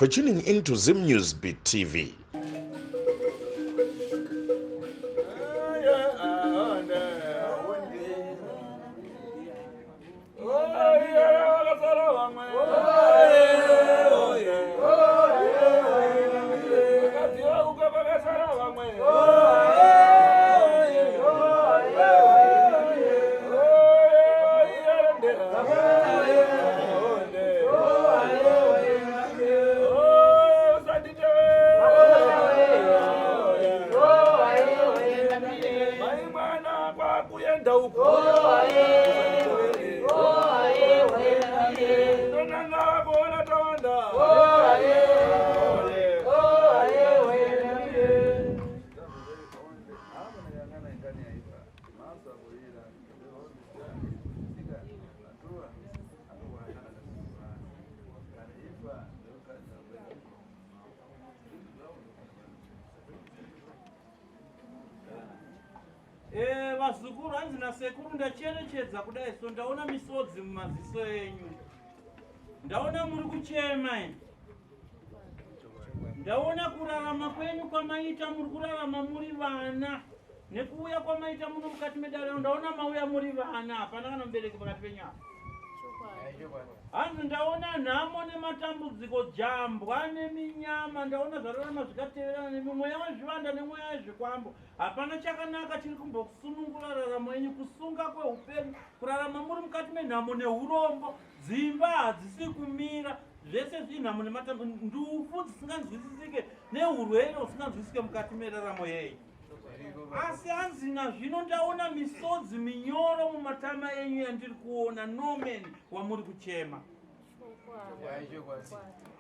for tuning into Zim Newsbeat TV. Vazukuru hanzi nasekuru ndacherechedza kudai so ndaona misodzi mumaziso enyu. Ndaona muri kuchema ine. Ndaona kurarama kwenyu kwamaita muri kurarama muri vana. Nekuuya kwamaita muno mukati medare ndaona mauya muri vana hapana kana mubereki pakati penyama. Hanzi ndaona nhamo nematambudziko jambwa neminyama ndaona zvararama zvikateverana nemweya wezvivanda nemweya wezvikwambo. Hapana chakanaka chiri kumbokusunungura raramo yenyu kusunga kweupenyu kurarama muri mukati menhamo neurombo dzimba hadzisi kumira zvese zvinhamo nematambudziko ndufu dzisinganzwisisike neurwere husinganzwisisike mukati meraramo yenyu. Asi hanzi nazvino ndaona misodzi minyoro mumatama enyu yandiri kuona nomeni wamuri kuchema.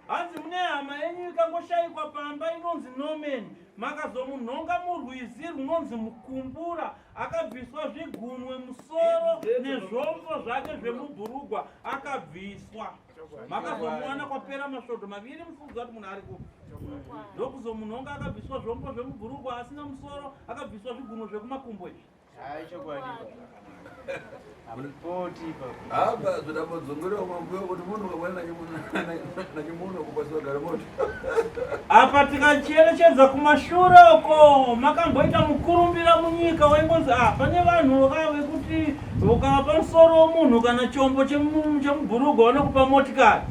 Hanzi mune hama yenyu ikangoshayikwa pamba inonzi nomeni makazomunhonga murwizi runonzi mukumbura akabviswa zvigunwe musoro nezvombo zvake zvemubhurugwa akabviswa. Makazomuwana kwapera masvondo maviri mufunza kuti munhu ari kupi. Ndokuzomunhonga akabviswa zvombo zvemubhurugwa asina musoro akabviswa zvigunwe zvekumakumbo izvi. Hapa zvinambodzongorera mambuyo kuti munhu ukamwana nachimunhu kupasiwa garamoto. Apa tikacherechedza kumashure uko makamboita mukurumbira munyika waingonzi pane vanhu vekuti ukapa musoro womunhu kana chombo chemubhurugwa vanokupa motikari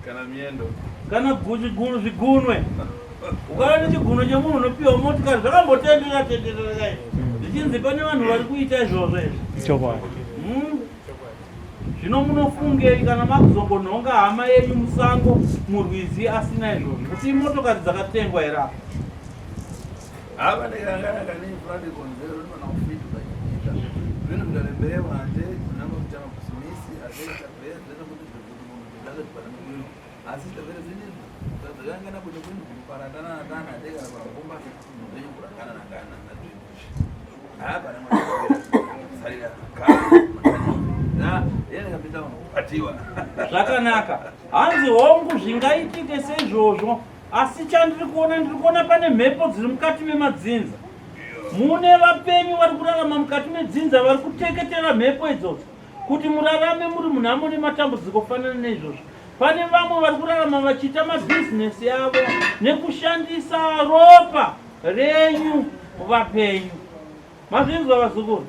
Kana miendo kana zvigunwe. Ukaona nechigunwe chemunhu unopiwa motikari zvakambotenderera kai zvichinzi pane vanhu vari kuita izvozvo izvi. Zvino munofungei kana makuzongonhonga hama yenyu musango murwizi asina izvozvo kuti motokari dzakatengwa here apa? hapa ndikangana neifrandi konzero ndona kufiti pachiita zvinhu zvikarembere manje kunamba kutama kusimisi asaita bhedze nokuti zvekuti munhu zvindakati pana mumwino asi tavere zvinezvi zvakangana kuti kwinhu kuparadana natana adekana pakapomba zvenyu kurangana nangana nazvinhu hapa namwasarira zvakanaka. Hanzi hongu zvingaitike seizvozvo asi chandiri kuona pane mhepo dziri mukati memadzinza. Mune vapenyu vari kurarama mukati medzinza vari kuteketera mhepo idzodzo kuti murarame muri munhamo nematambudziko kufanana neizvozvo. Pane vamwe vari kurarama vachiita mabhizinesi yavo nekushandisa ropa renyu vapenyu. Mazvinzwa vazukuru?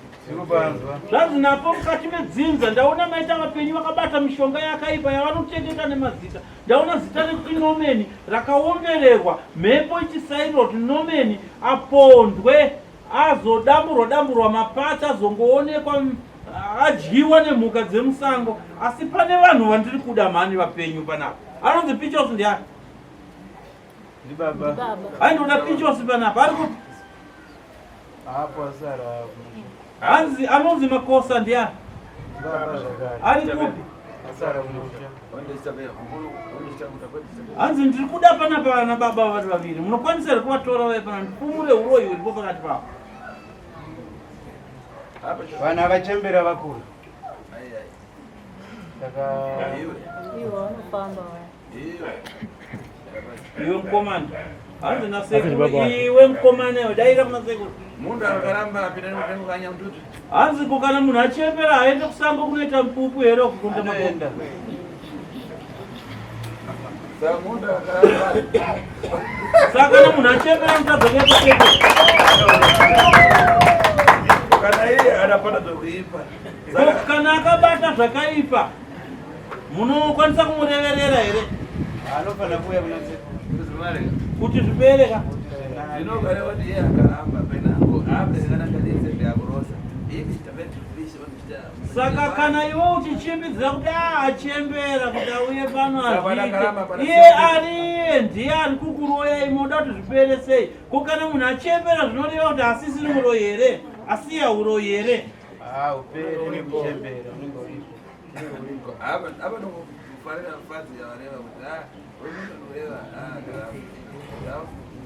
Zvanzi napo mukati medzinza ndaona maita vapenyu vakabata mishonga yakaipa yavanochengeta nemazita. Ndaona zita rekuti nomeni rakaombererwa mhepo ichisairwa kuti nomeni apondwe azodamburwa mapata azongoonekwa adyiwa nemhuka dzemusango. Asi pane vanhu vandiri kuda mhani vapenyu panapa. Anonzi Pichos ndiani? Baba. Aindoda Pichos panapa ari kuti Hapo asara. hanzi anonzi Makosa ndiani? Ari kupi? Asara mmoja. Hanzi ndiri kuda panapa vana baba vari vaviri. Munokwanisa here kuvatora vaye pana ndipumure uroyi huripo pakati pavo. Vana vachembera vakuru. Saka iwo vanofamba iwe mukomana. Hanzi nasekuru iwe mukomana daira kuna sekuru. Mundu akaramba apinda nekukanya mtutu. Hanzi kana munhu achembera aende kusango kunoita mupupu here kukunda enda. Saka na munhu achembera mutadzoke kutepo. Kana iye anapata zvokuipa. Kana akabata zvakaipa munokwanisa kumureverera here? Anofana kuuya kuna kuti zvibereka Zvinogara kuti iye akaramba penango abereka kadese yakurosa. Ivi tabetupisha vanishita. Saka kana iwe uchichimbidzira kuti achembera kuti auye pano azviite, iye ariye ndiye ari kukuroyai moda kuti zvipere sei? Ko kana munhu achembera zvinoreva kuti asisiri muroyi here? Asiya uroyi here? upere nekuchembera unenge uripo. Ava nokufarira mufadzi yavareva kuti umuntu unoreva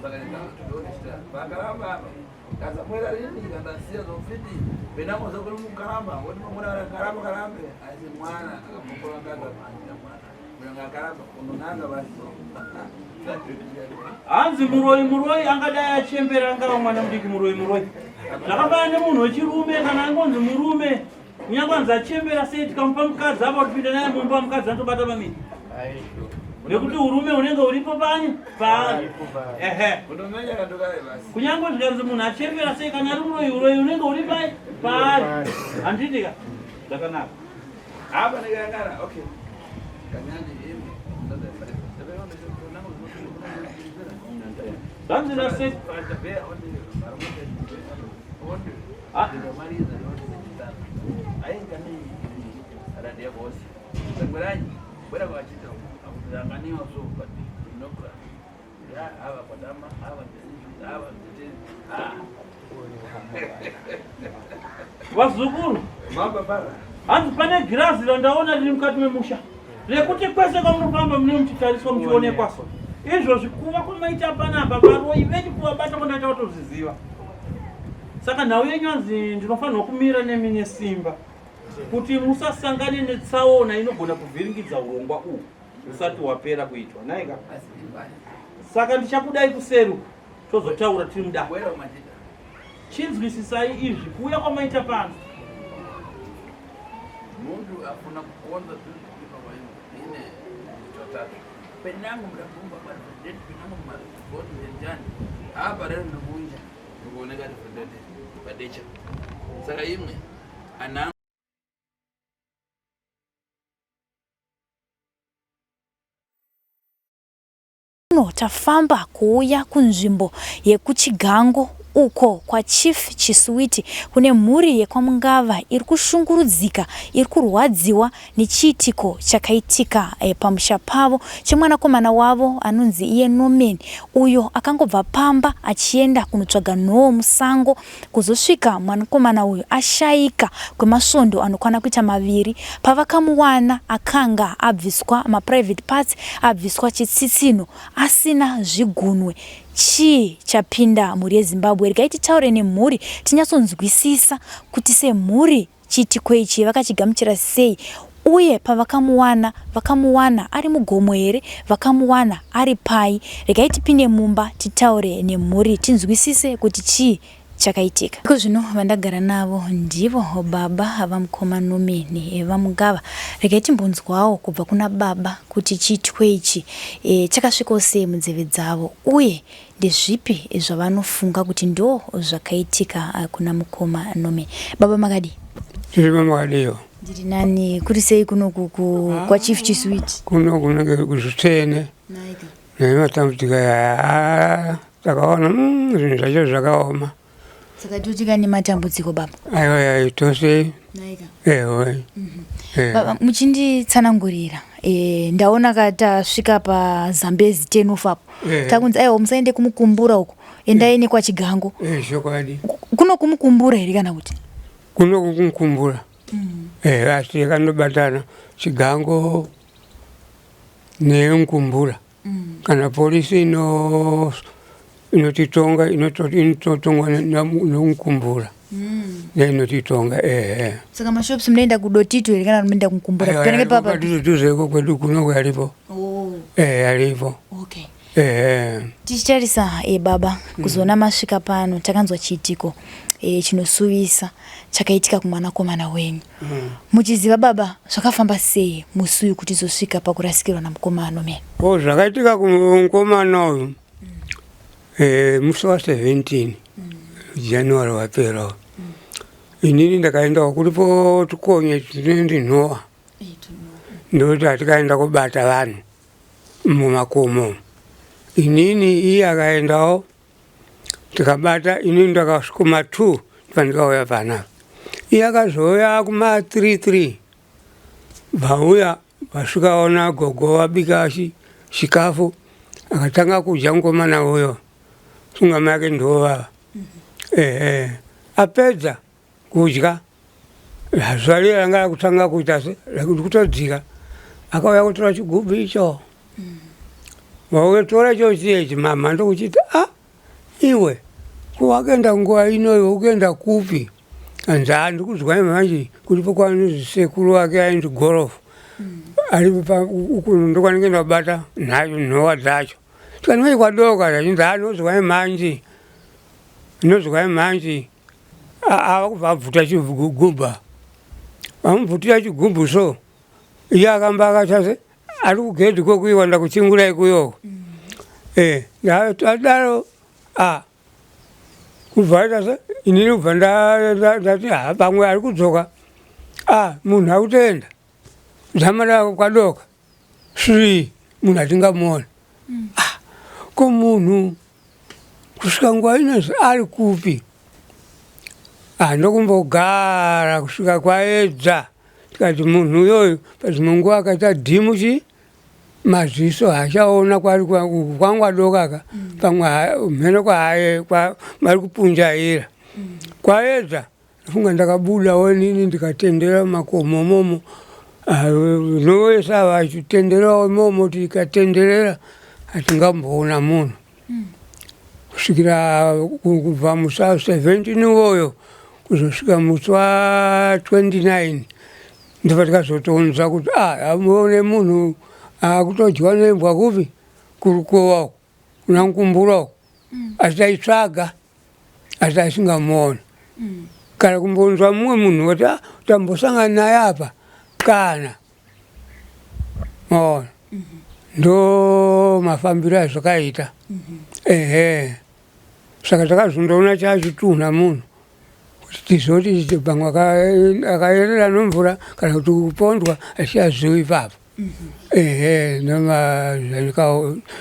saka ndonishita vakaramba apa kazamwera rini kandasiya zofiti penamo zakuri mukaramba woti mamuna arakaramba karambe asi mwana akapokola kaza manja mwana mwana akaramba unonanga vaso. Hanzi muroyi angadai achembera angava mwana mudiki muroyi. Zvakafanana nemunhu wechirume kana angonzi murume kunyange anzi achembera sei tikamupa mukadzi apa kupinda naye mumba mukadzi anotobata pamini. Nekuti urume unenge uripo pani paari. Kunyange zvikanzi munhu achembera sei kana ari uroyi unenge uri paari. Handitika zvakanaka. Apa ndikangara okay. Kanyandi imi zvanzi nasei vazukuru, hanzi pane girazi randaona riri mukati memusha rekuti kwese kwamunofamba mune muchitariswa muchionekwa. Izvozvi kuva kwamaita panapa varoyi venyu kuvabata kundaita kutozviziva. Saka nhau yenyu hanzi ndinofanirwa kumira nemi nesimba kuti musasangane netsaona inogona kuvhiringidza urongwa uhu usati wapera kuitwa naika. Saka ndichakudai kuseru tozotaura tiri muda. Chinzwisisai izvi kuuya kwamaita pano. Mundu afuna kuonza tulipa kwa ine chotatu. Penango mrafumba kwa president penango mrafumba njani. Hapa leo ndugunja. Ndugoneka president badecha. Saka imwe ana tafamba kuuya kunzvimbo yekuchigango uko kwa Chief Chisuwiti kune mhuri yekwamungava iri kushungurudzika, iri kurwadziwa nechiitiko chakaitika pamusha pavo chemwanakomana wavo anonzi iye Norman, uyo akangobva pamba achienda kunotsvaga nhoo musango. Kuzosvika mwanakomana uyu ashaika kwemasvondo anokwana kuita 2. Pavakamuwana akanga abviswa private parts, abviswa chitsitsino asina zvigunwe. Chii chapinda mhuri yeZimbabwe? Regai titaure nemhuri tinyatsonzwisisa kuti semhuri chiitiko ichi vakachigamuchira sei, uye vakamuwana ari mugomo here, vakamuwana ari pai. Regai tipinde mumba titaure nemhuri tinzwisise kuti chii chakaitika. Iko zvino vandagara navo ndivo baba vamukoma Norman vamungava. Regai timbonzwawo kubva kuna baba kuti chiitiko ichi chakasvika sei munzeve dzavo, uye ndezvipi zvavanofunga kuti ndo zvakaitika kuna mukoma Norman. Baba makadi? Tiri makadiyo. Ndiri nani kuri sei kuno kwa Chief Chisuwiti? Kuno kunenge kuzvitene. Naika. Nematambudziko takaona zvinhu zvacho zvakaoma. Saka tutika nematambudziko baba? Aiwa tose. Naika. Ewe. Baba muchinditsanangurira. Ndaona katasvika paZambezi 10 ufapo. Takunzi aiwa musaende kumukumbura uko. Endai kwa Chigango. Shokwadi. Kuno kumukumbura here kana kuti? Kuno kumukumbura. Asi kanobatana Chigango nemukumbura. Kana polisi inotitonga inototongwa nemukumbura. Inotitonga Saka mashops mnaenda kudotito here kana mnaenda kumukumbura? Penenge papa tuzeko kwedu kuno alipo. Oh. Alipo. Okay. tichitarisa baba kuzoona masvika pano takanzwa chiitiko chinosuvisa chakaitika kumwanakomana wenyu. Muchiziva baba zvakafamba sei musi uyu kuti zosvika pakurasikirwa namukomana mene? Zvakaitika kumukomana uyu musi wa 17 January wapera. Inini ndakaenda kuripo tukonye tinondi Noah. Ndokuti atikaenda kubata vanhu mumakomo. Inini iye akaendawo tikabata, inini ndakasvika kuma2 pandikauya panapa. Iye akazouya kuma3 vauya vasvikaona gogo wabika chikafu akatanga kudya mukomana uyo tsunga make ndovava. Apedza kudya zuva riye ranga akutanga kuita kutodzika akauya kutora chigubhu icho. Wautora chochiyechi mama ndokuchiti iwe kuwakaenda nguva inoyo ukuenda kupi? Anzi ndikuzwa manje kulipo kwanozi sekuru wake aindi gorofu aripo ndokwaningenda kubata nacho nhowa dzacho. Tikanimai kwadoka zvinzi nozwa manje nozwa manje ava kubva abvuta chigubha. Vamubvutira chigubhu so iye akamba akachase ari kugedhi kwekuiwanda kuchingura ikuyoko. Adaro kubva se inini kubva ndati pamwe ari kudzoka munhu akutoenda zamara kwadoka munhu atingamuona. Ko munhu kusvika nguva inozi ari kupi? Ndokumbogara kusvika kwaedza tikati munhu uyoyo padzimwe nguva akaita dhimu maziso hachaona kwangu adokaka pamwe mheno kwahaye mari kupunjaira. Kwaedza funga ndakabudawo nini ndikatendera makomo momo novesa vachitenderawo momo tikatenderera hatingamboona munhu kusvikira kubva musi wa 17 uwoyo kuzosvika musi wa 29 ndipo tikazotoonza kuti amuone munhu akutodyiwa nembwa kupi kurukowako kuna Nkumbura asi taitsvaga asi tasingamuona. Kana kumbonzwa mumwe munhu kuti tambosangana naye apa kana maona ndo mafambiro azvakaita. Saka takazondoona chachitunha munhu kuti tizoti pamwe akayerera nomvura kana kuti kupondwa achiazivi ipapo.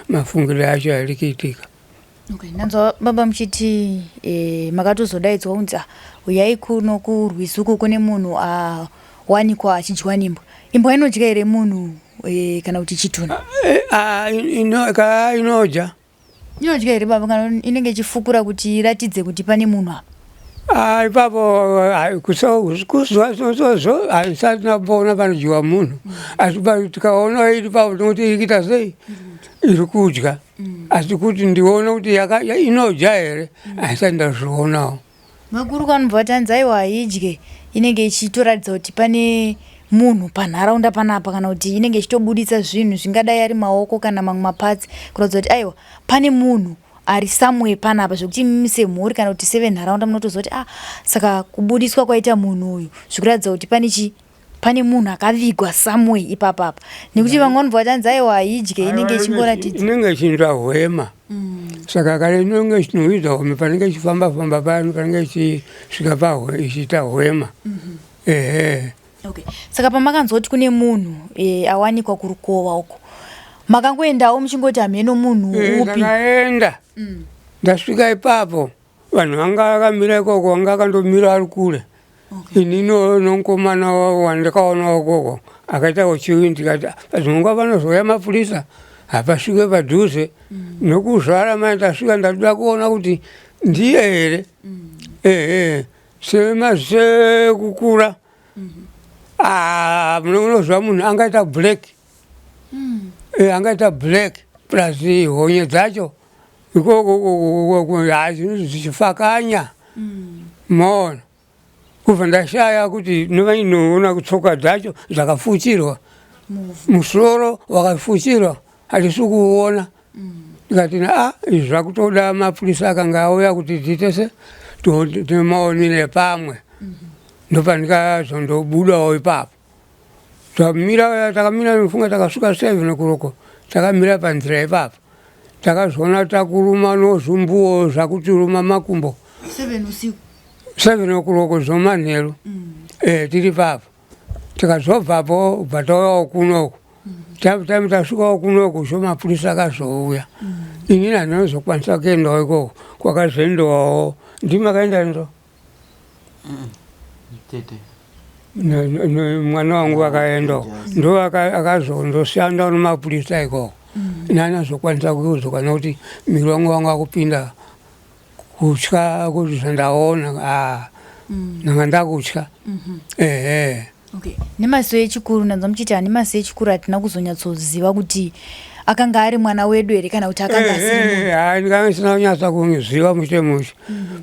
Mafungiro acho ari kuitika. Ndanzwa baba muchiti makatozodaidzwa kunzi uyai kuno kurwizi kune munhu awanikwa achidyiwa nembwa. Imbwa inodya here munhu kana kuti chitunha? Inodya. Inodya here baba kana inenge ichifukura kuti iratidze kuti pane munhu apa? Ipapo kuzwa sozo haisati napoona panodyiwa munhu asi tikaona iri papo tinoti iri kuita sei iri kudya asi kuti ndione kuti inodya here haisati ndazvionawo. Makuru kanobva tanzi aiwa haidye inenge ichitoratidza kuti pane munhu panharaunda panapa kana kuti inenge ichitobuditsa zvinhu zvingadai ari maoko kana mamwe mapatsi kuratidza kuti aiwa pane munhu ari somewhere panapa zvokuti mise mhuri kana kuti sevenharaunda munotozoti saka kubudiswa kwaita munhu uyu zvikuratidza kuti pane munhu akavigwa somewhere ipapapa nekuti vamwe vanobva vatanzi aiwa haidye inenge ichingoratidza inenge ichinzva hwema. Saka kare inenge ichinoidza hwema panenge ichifamba pano panenge ichisvika ichiita hwema. Saka pamakanzwa kuti kune munhu awanikwa kurukova uko makangoendawo muchingoti hameno munhu upi? Ndakaenda ndasvika ipapo vanhu vanga vakamira ikoko vanga vakandomira ari kure. Ini nomukomana wandakaona ikoko akaitawo chiwi ndikati padzimwe nguva panozouya mapurisa hapasvike padhuze nokuzvara mai ndasvika ndatoda kuona kuti ndiye here semasekukura munozva munhu angaita black angaita black plus honye dzacho ikoko zichifakanya maona kubva ndashaya kuti noona kutsoka dzacho dzakafuchirwa musoro wakafuchirwa hatisi kuona tikati izvi zvakutoda mapurisa akanga auya kuti titese timaonere pamwe. Ndopandikazondobudawo ipapo. Takamira nifunga takasvika 7 kuroko takamira panzira ipapo takazoona takuruma nozumbuwo zvakutiruma makumbo 7 kuroko zomanheru tiri papo tikazobvapo ubva tauyawo kunoku time tasvikawo kunoku sho mapurisa akazouya inini handinozokwanisa kuendawo ikoko kwakazoendawawo ndimakaenda ndo mwana wangu akaendawo ndo akazondoshanda nemapurisa ikoko nani azokwanisa kuuzoka nokuti miri wangu akupinda kutya kuti zvandaona nanga ndakutya. Okay. Nemaziso echikuru ndanzwa muchiti nemaziso echikuru hatina kuzonyatsoziva kuti akanga ari mwana wedu here kana kuti akanga asiri. Ndikanga sina kunyatsa kuziva mushe mushe.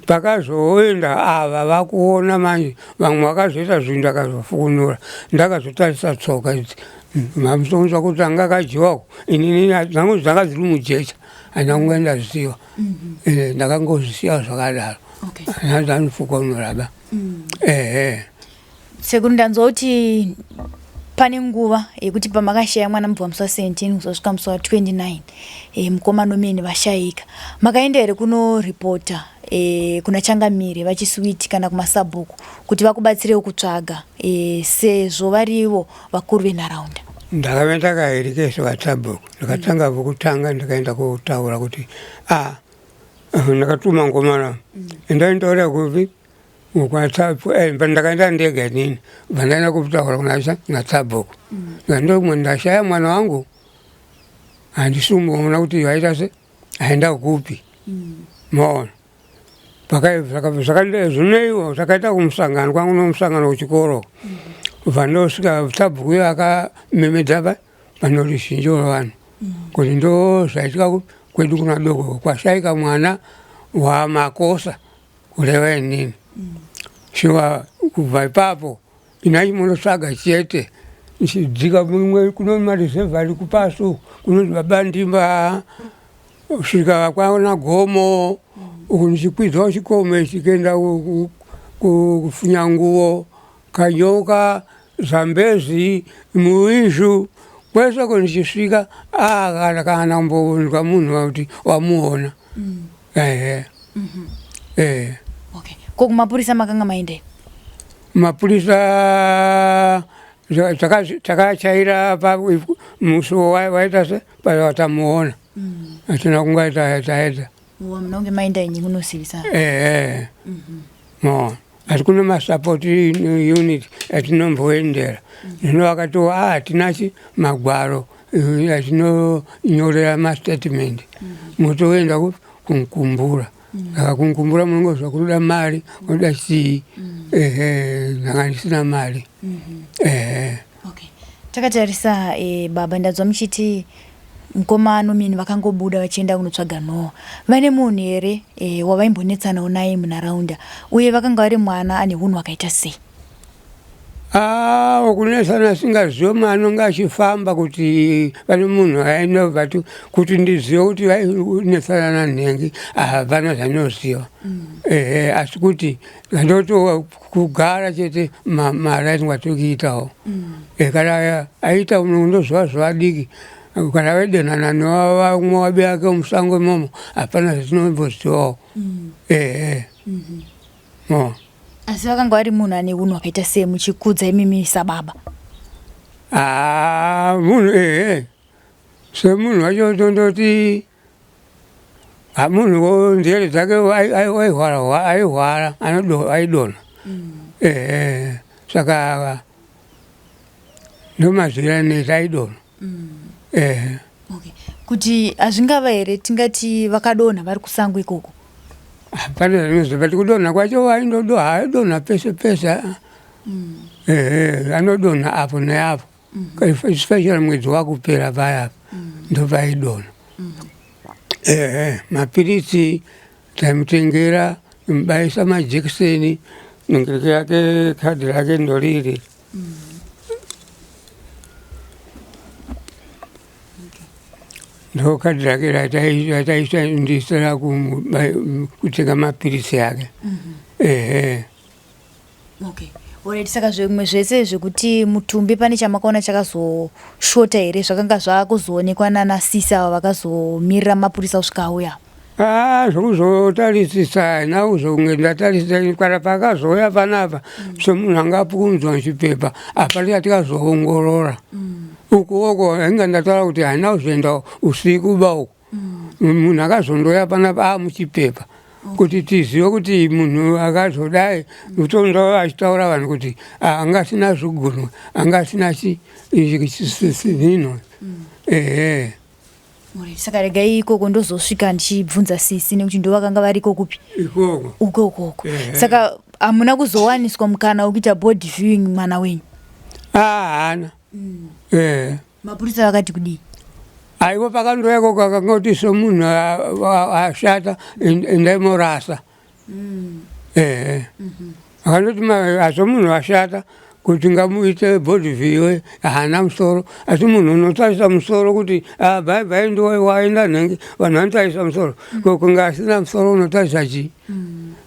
Pakazoenda ava vakuona manje vamwe vakazoita zvinhu ndakazofukunura ndakazotarisa tsoka idzi mamusonza kuti anga akadyiwako inini dzangu dzanga dziri mujecha handina kungaenda ziva ndakangozisiya zvakadaro handadzanifukunuraba. Sekuru ndanzwa kuti pane nguva yekuti pamakashaya mwana mubva musi wa 17 kuzosvika musi wa 29 mukoma nomeni vashayika makaenda here kunoripota kuna changamire vachiswiti kana kumasabhuku kuti vakubatsirewo kutsvaga sezvo varivo vakuru venharaunda? Ndakave ndakaerekeswa vatsabhuku ndakatanga vokutanga ndikaenda kotaura kuti ndakatuma ngomana endaintaura kupi ndakaenda ndega nini vandaenda kutaura kunatsabhuku ndokumwe ndashaya mwana wangu handisumboona kuti vaita se aenda kupi maona zvineiwo zvakaita kumusangano kwangu nomusangano wechikoro vandosvika tsabhuku iyo akamemedza vanoruzhinji rwevanhu kuti ndo zvaitika kwedu kuna doko kwashayika mwana wamakosa kureva inini shuwa kubva ipapo inachimunotsvaga chete chidzika mumwe kuno marizevha ari kupasu kunoti baba ndimba svika kwaona gomo uku ndichikwidzawo chikomo chikaenda kufunya nguo kanyoka zambezi muizhu kwese kundichisvika kana kumboonekwa munhu wakuti wamuona. Koko mapurisa makanga maende? Mapurisa takachaira musi waita se pavatamuona hatina kunga taedza. Munonge maenda inyi munosivisa? Asi kune masupport unit atinomboendera zvino vakatova hatinachi magwaro atinonyorera mastatement motoenda kunkumbura kunkumbura munongo zvakunoda mari unoda chii ndanga ndisina mari. Takatarisa baba ndanzwa muchiti mukoma nomini vakangobuda vachienda kunotsvaga Noah. Vane munhu here wavaimbonetsanawo naye munharaunda uye vakanga vari mwana ane unhu hwakaita sei? Kunesana singazive maanonga achifamba kuti pane munhu aenda kuti ndizive kuti vainesana nanhengi hapana zvanoziva. Asi kuti ndoto kugara chete mari atingatokuitawo kana aita unondoziva zvavadiki kana vadenhana nevamwe vaberake musango imomo hapana zvatinombozivawo. Asi vakanga vari munhu ane unhu hwakaita sei muchikudza imimi sababa? Munhu semunhu wacho tondoti munhu njere dzake aihwara aidonha saka ndomazvira neti aidonha. Kuti hazvingava here tingati vakadonha vari kusango ikoko? Hapana zvinoziva kuti kudonha kwacho haidonha pese pese anodonha apo neapo especially mwedzi wakupera payapa ndopaidonha. Mapirisi taimutengera mubaisa majekiseni nengeke yake kadhi rake ndoriri. ndo khadi rake rataishandisira kutenga mapirisi ake. Ehe. Okay. Alright, saka zvimwe zvese zvekuti mutumbi pane chamakaona chakazoshota here zvakanga zvakuzoonekwa nana sisa ava vakazomirira mapurisa kusvika auya? Zvokuzotarisisa nauzvonge ndatarisisa kana pakazouya panapa semunhu anga apunzwa chipepa apati atikazoongorora ukuoko ainga ndataura kuti haina kuzoenda usiku bauko munhu akazondoya panapa muchipepa kuti tizive kuti munhu akazodai utonda achitaura vanhu kuti angasina zvigunwe angasina zvinhu. Ehe. Saka regai ikoko ndozosvika ndichibvunza sisi nekuti ndo vakanga variko kupi ukoko. Saka hamuna kuzowaniswa mukana wekuita board viewing mwana wenyu? Haana. Mapurisa vakati kudii? Aivo pakandoyako kakanga kuti semunhu ashata endai morasa. Akandoti semunhu ashata kuti ngamuite board view haana musoro, asi munhu unotarisa musoro kuti bhai ndo waenda nhengi vanhu vanotarisa musoro kunga asina musoro unotarisa chii.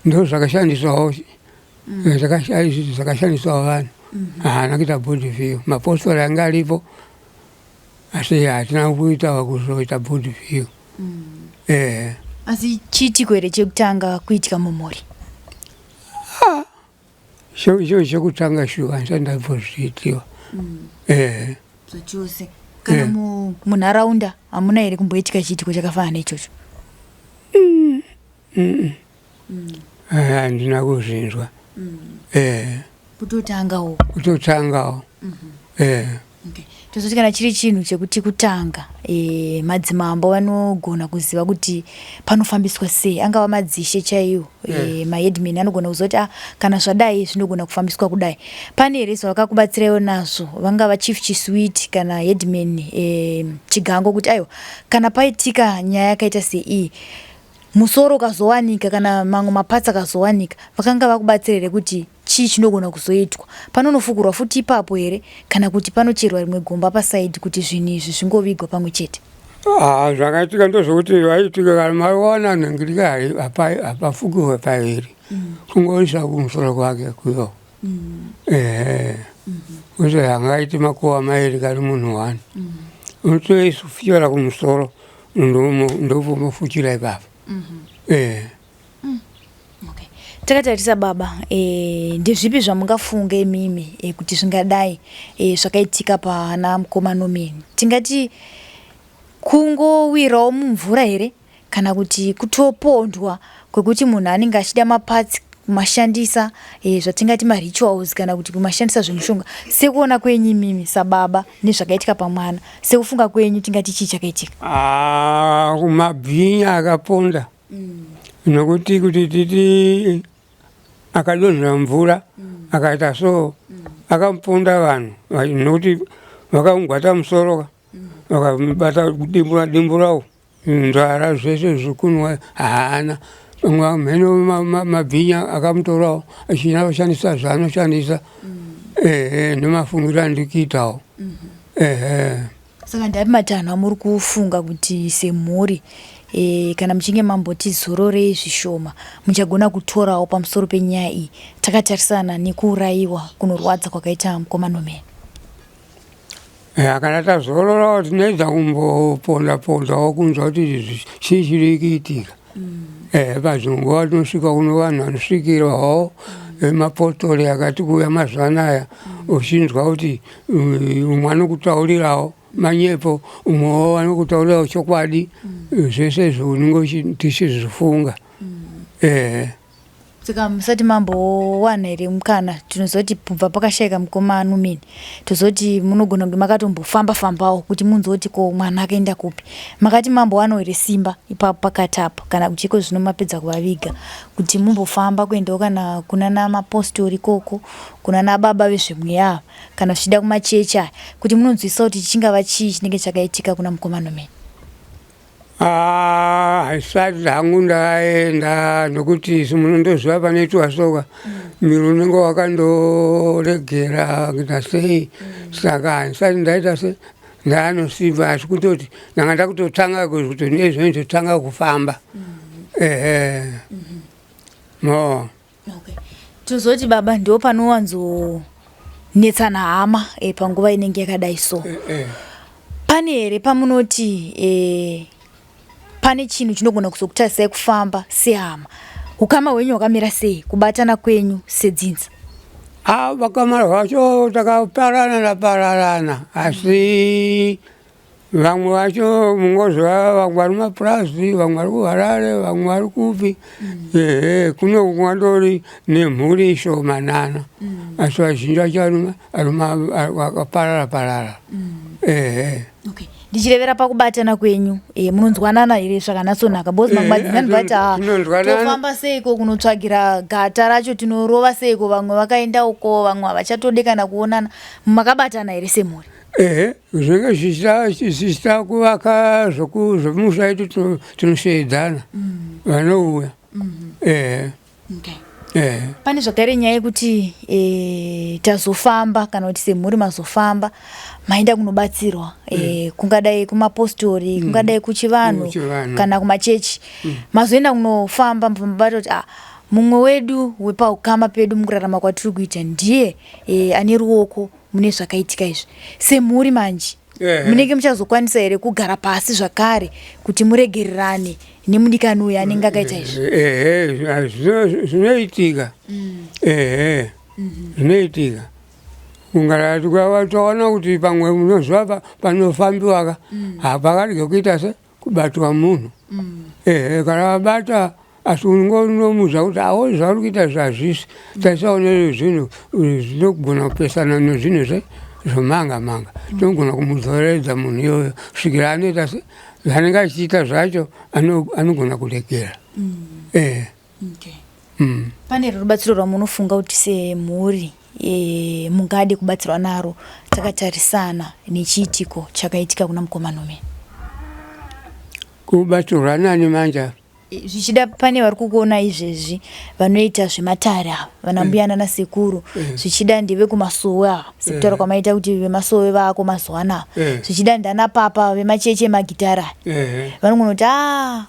Ndo zvakashandiswawo zvakashandiswawo vanhu haana kuita board view. Mapostori anga aripo asi hatina kuita kuzoita board view. Asi chiitiko here chekutanga kuitika mumhuri? Chekutanga shuwa ndisati ndambozviitiwa. Zvachose kana munharaunda hamuna here kumboitika chiitiko chakafanana neichocho? Handina kuzvinzwa. Kutotangawo? Kutotangawo. Tozoti kana chiri chinhu chekuti kutanga madzimambo vanogona kuziva kuti panofambiswa sei, angava madzishe chaiwo maheadman anogona kuziva kuti kana zvadai zvinogona kufambiswa kudai. Pane here zvavakakubatsiraiwo nazvo vangava chief Chiswiti kana headman Chigango kuti aiwa kana paitika nyaya yakaita sei musoro ukazowanika kana mamwe mapatsi akazowanika vakanga vakubatsira here kuti chii chinogona kuzoitwa? Panonofugurwa futi ipapo here kana kuti panocherwa rimwe gomba pasaidi kuti zvinhu izvi zvingovigwa pamwe chete? Zvakaitika ndozvokuti vaitika kana mawana nhengirikari hapafugurwe pairi kungoisa kumusoro kwake kuyo. Kuti hangaiti makuva mairi kari munhu wani unotoisufira kumusoro ndopomofuchira ipapo. Takatarisa baba, ndezvipi zvamungafunga imimi kuti zvingadai zvakaitika pana mukomana meni? Tingati kungowirawo mumvura here kana kuti kutopondwa kwekuti munhu anenge achida mapatsi kumashandisa zvatingati marituals kana kuti kumashandisa zvemushonga? Sekuona kwenyu imimi sababa nezvakaitika pamwana, sekufunga kwenyu tingati chii chakaitika? Kumabhinya akaponda nokuti kuti titi akadonhera mvura akaita so akamuponda vanhu nokuti vakamugwata musoro vakamubata dimburawo nzara zvese zvikunwa haana mheno mabhinya akamutorawo achina kushandisa zvaanoshandisa nemafungiro andikuitawo. Saka ndapi matanho amuri kufunga kuti semhuri kana muchinge mamboti zororei zvishoma muchagona kutorawo pamusoro penyaya iyi takatarisana nekuurayiwa kunorwadza kwakaita mukomana meni? Kana tazororawo tinoedza kumbopondapondawo kunzwa kuti chii chiri kuitika. Pazvinguva tinosvika kuno vanhu vanosvikirwawo mapostori akati kuuya mazuva anaya uchinzwa kuti umwe anokutaurirawo manyepo umwewo anokutaurirawo chokwadi zvese zvaunenge tichizvifunga. Saka musati mambowana here mukana tinozoti kubva pakashayika mukomana meni tozoti munogona kunge makatombofamba-fambawo kuti munzoti ko mwana akaenda kupi? Makati mambowana here simba ipapo pakati apo kana kuchiko zvino mapedza kuvaviga kuti mumbofamba kuendawo kana kuna namapostori koko kuna nababa vezvemweya ava kana zvichida kumachechi aya kuti munonzwisa kuti chingava chii chinenge chakaitika kuna mukomana meni? Haisati hangu ndaenda nokuti simunondoziva panoitwa soka miri unenge wakandoregera kuita sei. Saka haisati ndaita se ndaanosimba asi kutoti ndanga ndakutotanga kuti nezvoni totanga kufamba mo Okay. Tozoti baba ndio panowanzonetsana hama panguva inenge yakadai so. Pane here pamunoti pane chinhu chinogona kuzokutasai kufamba sehama, ukama hwenyu hwakamira sei, kubatana kwenyu sedzinza? vakama vacho takapararana asi vamwe vacho mungozva vamwe vari mapurazi, vamwe vari kuHarare, vamwe vari kupi. Kuno kwandori nemhuri shomanana asi vazhinji vacho vakaparara. Okay. Ndichirevera pakubatana kwenyu munonzwanana here zvakanatsonaka bozi mangwadzimani vati tofamba seiko kunotsvagira gata racho tinorova seiko, vamwe vakaenda uko, vamwe havachatode kana kuonana, makabatana here semhuri? Zvinenge zvichita kuvaka zvomusvaiti tinosvedzana vanouya. Pane zvakare nyaya yekuti tazofamba kana kuti semhuri mazofamba maenda kunobatsirwa kungadai kumapostori, kungadai kuchivanhu kana kumachechi, mazoenda kunofamba mubata kuti mumwe wedu wepaukama pedu mukurarama kwatiri kuita ndiye ane ruoko mune zvakaitika izvi. Semhuri manje munenge muchazokwanisa here kugara pasi zvakare kuti muregererane nemudikani uyu anenge akaita izvi? Zvinoitika. Zvinoitika. Taona kuti pamwe munozva panofambiwa hapakarege kuita se kubatwa munhu. Kana vabata asi ungonomuudza kuti zvauri kuita zvazvisi, taisaone zvinhu zvinogona kupesana nezvinhu zvomanga. Tinogona kumudzoreredza munhu iyoyo kusvikira anoita zvanenge achiita zvacho anogona kuregera. Pane rubatsiro rwamunofunga kuti semhuri mungade kubatsirwa naro takatarisana nechiitiko chakaitika kuna mukomana uyu? Kubatsirwa nani manja? Zvichida pane vari kukuona izvezvi vanoita zvematare ava vanambuyana nasekuru, zvichida ndeve kumasowe ava sekutaura kwamaita kuti vemasowe vako mazuva anaya, zvichida ndana papa vemacheche magitara vanogona kuti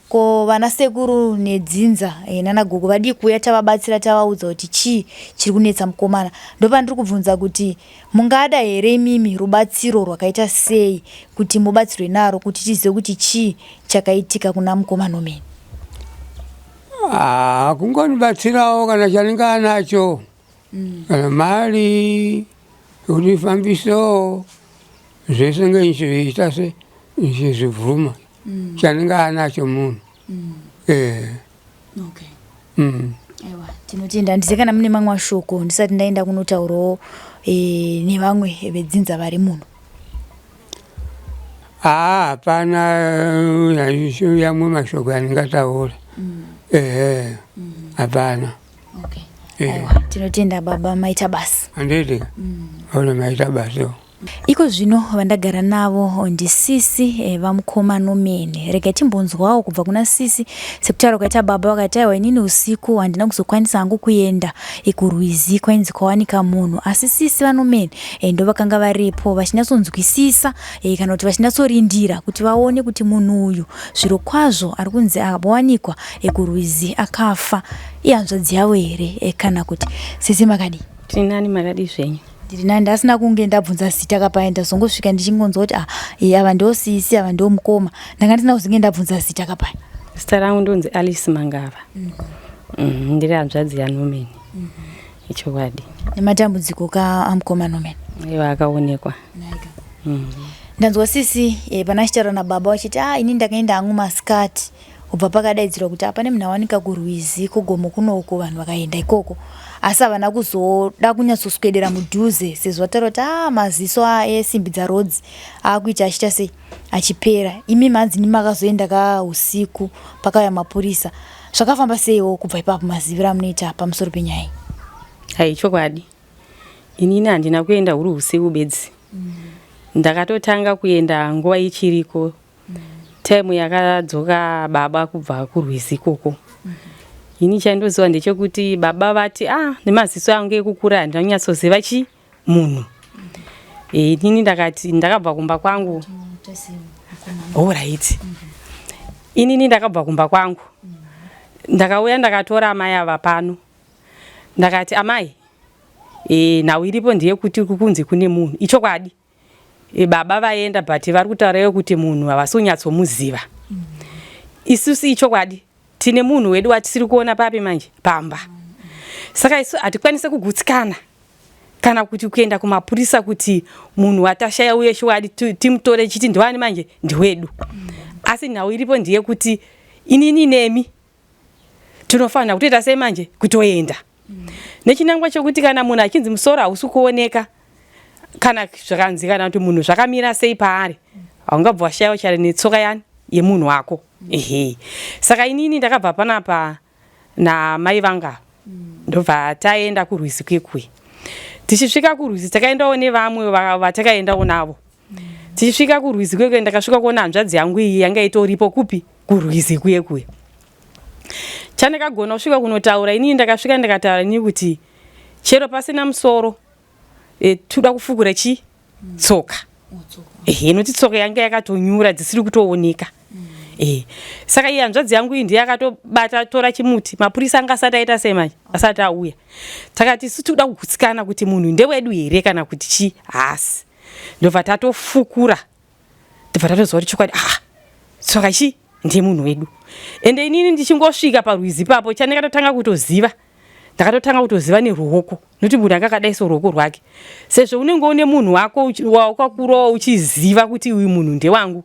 ko vana sekuru nedzinza nana gogo vadi kuuya tavabatsira tavaudza kuti chii chiri kunetsa mukomana. Ndopandiri kubvunza kuti mungada here imimi rubatsiro rwakaita sei kuti mubatsirwe naro kuti tizive kuti chii chakaitika kuna mukomana uyu? Kungonibatsirawo kana chanenge anacho, kana mari unifambiso zvese ngezviita se zvibvuma chanenge anacho munhu. Aiwa, tinotenda. Ndize kana mune mamwe mashoko ndisati ndaenda kunotaurawo nevamwe vedzinza vari muno? Hapana yamwe mashoko andingataura. Hapana. Aiwa, tinotenda baba, maita basa. Anditi ole maita basa. Iko zvino vandagara navo ndisisi vamukomana umene. Rega timbonzwawo kubva kuna sisi sekutaura kwaita baba vakati aiwa inini usiku handina kuzokwanisa hangu kuenda kuRwizi kwainzi kwawanika munhu, asi sisi vanomene ndo vakanga varipo vachinyatsonzwisisa kana kuti vachinatsorindira kuti vaone kuti munhu uyu zviro kwazvo ari kunzi akawanikwa kuRwizi akafa ihanzvadzi yavo here kana kuti sisi makadi? Tinani makadi zvenyu? Ndiri nani, ndasina kunge ndabvunza zita kapaenda zongosvika ndichingonzwa kuti ava ndo sisi ava ndo mukoma, ndanga ndisina kuzenge ndabvunza zita kapaya. Zita rangu ndonzi Alice Mangava. Ndiri hanzvadzi yaNomeni. Ichokwadi. Nematambudziko amukomana umene aiwa akaonekwa. Ndanzwa sisi pana chitaura nababa wachiti ini ndakaenda hangu masikati ubva pakadaidzirwa kuti apane munhu awanika kuRwizi kugomo kunoko vanhu vakaenda ikoko, asi havana kuzoda kunyatsoswedera mudhuze sezvo vataura kuti maziso esimbi dzarodzi akuita achita sei achipera. Imi mhanzini makazoenda usiku pakauya mapurisa, zvakafamba seiwo kubva ipapo maziviro amunoita pamusoro penyaya? Chokwadi inini handina kuenda huri usiku bedzi. Ndakatotanga kuenda nguva ichiriko time yakadzoka baba kubva kuRwizi ikoko. Ini chandoziva ndechekuti baba vati nemaziso angu ekukura handanyatsoziva munhu. Inini ndakati ndakabva kumba kwangu. Alright. Inini ndakabva kumba kwangu. Ndakauya ndakatora amai ava pano. Ndakati amai, nhau iripo ndiye kuti kukunzi kune munhu. Ichokwadi. Baba vaenda but vari kutaurayo kuti munhu havasi kunyatsomuziva. Isusu ichokwadi. Tine munhu wedu watisiri kuona papi manje pamba. Saka isu hatikwanise kugutsikana. Kana kuti kuenda kumapurisa kuti munhu watashaya uye chokwadi timutore chiti ndiwani manje ndiwedu. Asi nhau iripo ndiye kuti inini nemi tinofanira kutoita sei manje kutoenda. Nechinangwa chokuti kana munhu achinzi musoro hausi kuoneka kana zvakanzi kana kuti munhu zvakamira sei paari haungabva washaiwa chare netsoka yani yemunhu wako. Saka inini ndakabva panapa namai vanga ndobva taenda kurwizi kwekwe. Tichisvika kurwizi takaendawo nevamwe vatakaendawo navo. Tichisvika kurwizi kwekwe ndakasvika kuona hanzvadzi yangu iyi yanga itoripo kupi kurwizi kwekwe. Chandakagona kusvika kunotaura inini ndakasvika ndakataura inini kuti chero pasina musoro toda kufukura tsoka. Noti tsoka yanga yakatonyura dzisiri kutooneka. Saka iye hanzvadzi yangu iyi ndiye akatobata tora chimuti. Mapurisa anga asati aita sei manje asati auya. Takati isu toda kugutsikana kuti munhu ndewedu here kana kuti chi hasi. Ndobva tatofukura. Ndobva tatoziva kuti chokwadi tsoka chi ndiye munhu wedu. Ende inini ndichingosvika parwizi papo chandakatotanga kutoziva. Ndakatotanga kutoziva neruoko. Noti munhu anga akadaiso ruoko rwake. Sezvo unenge une munhu wako wakakurawo uchiziva kuti uyu munhu ndewangu.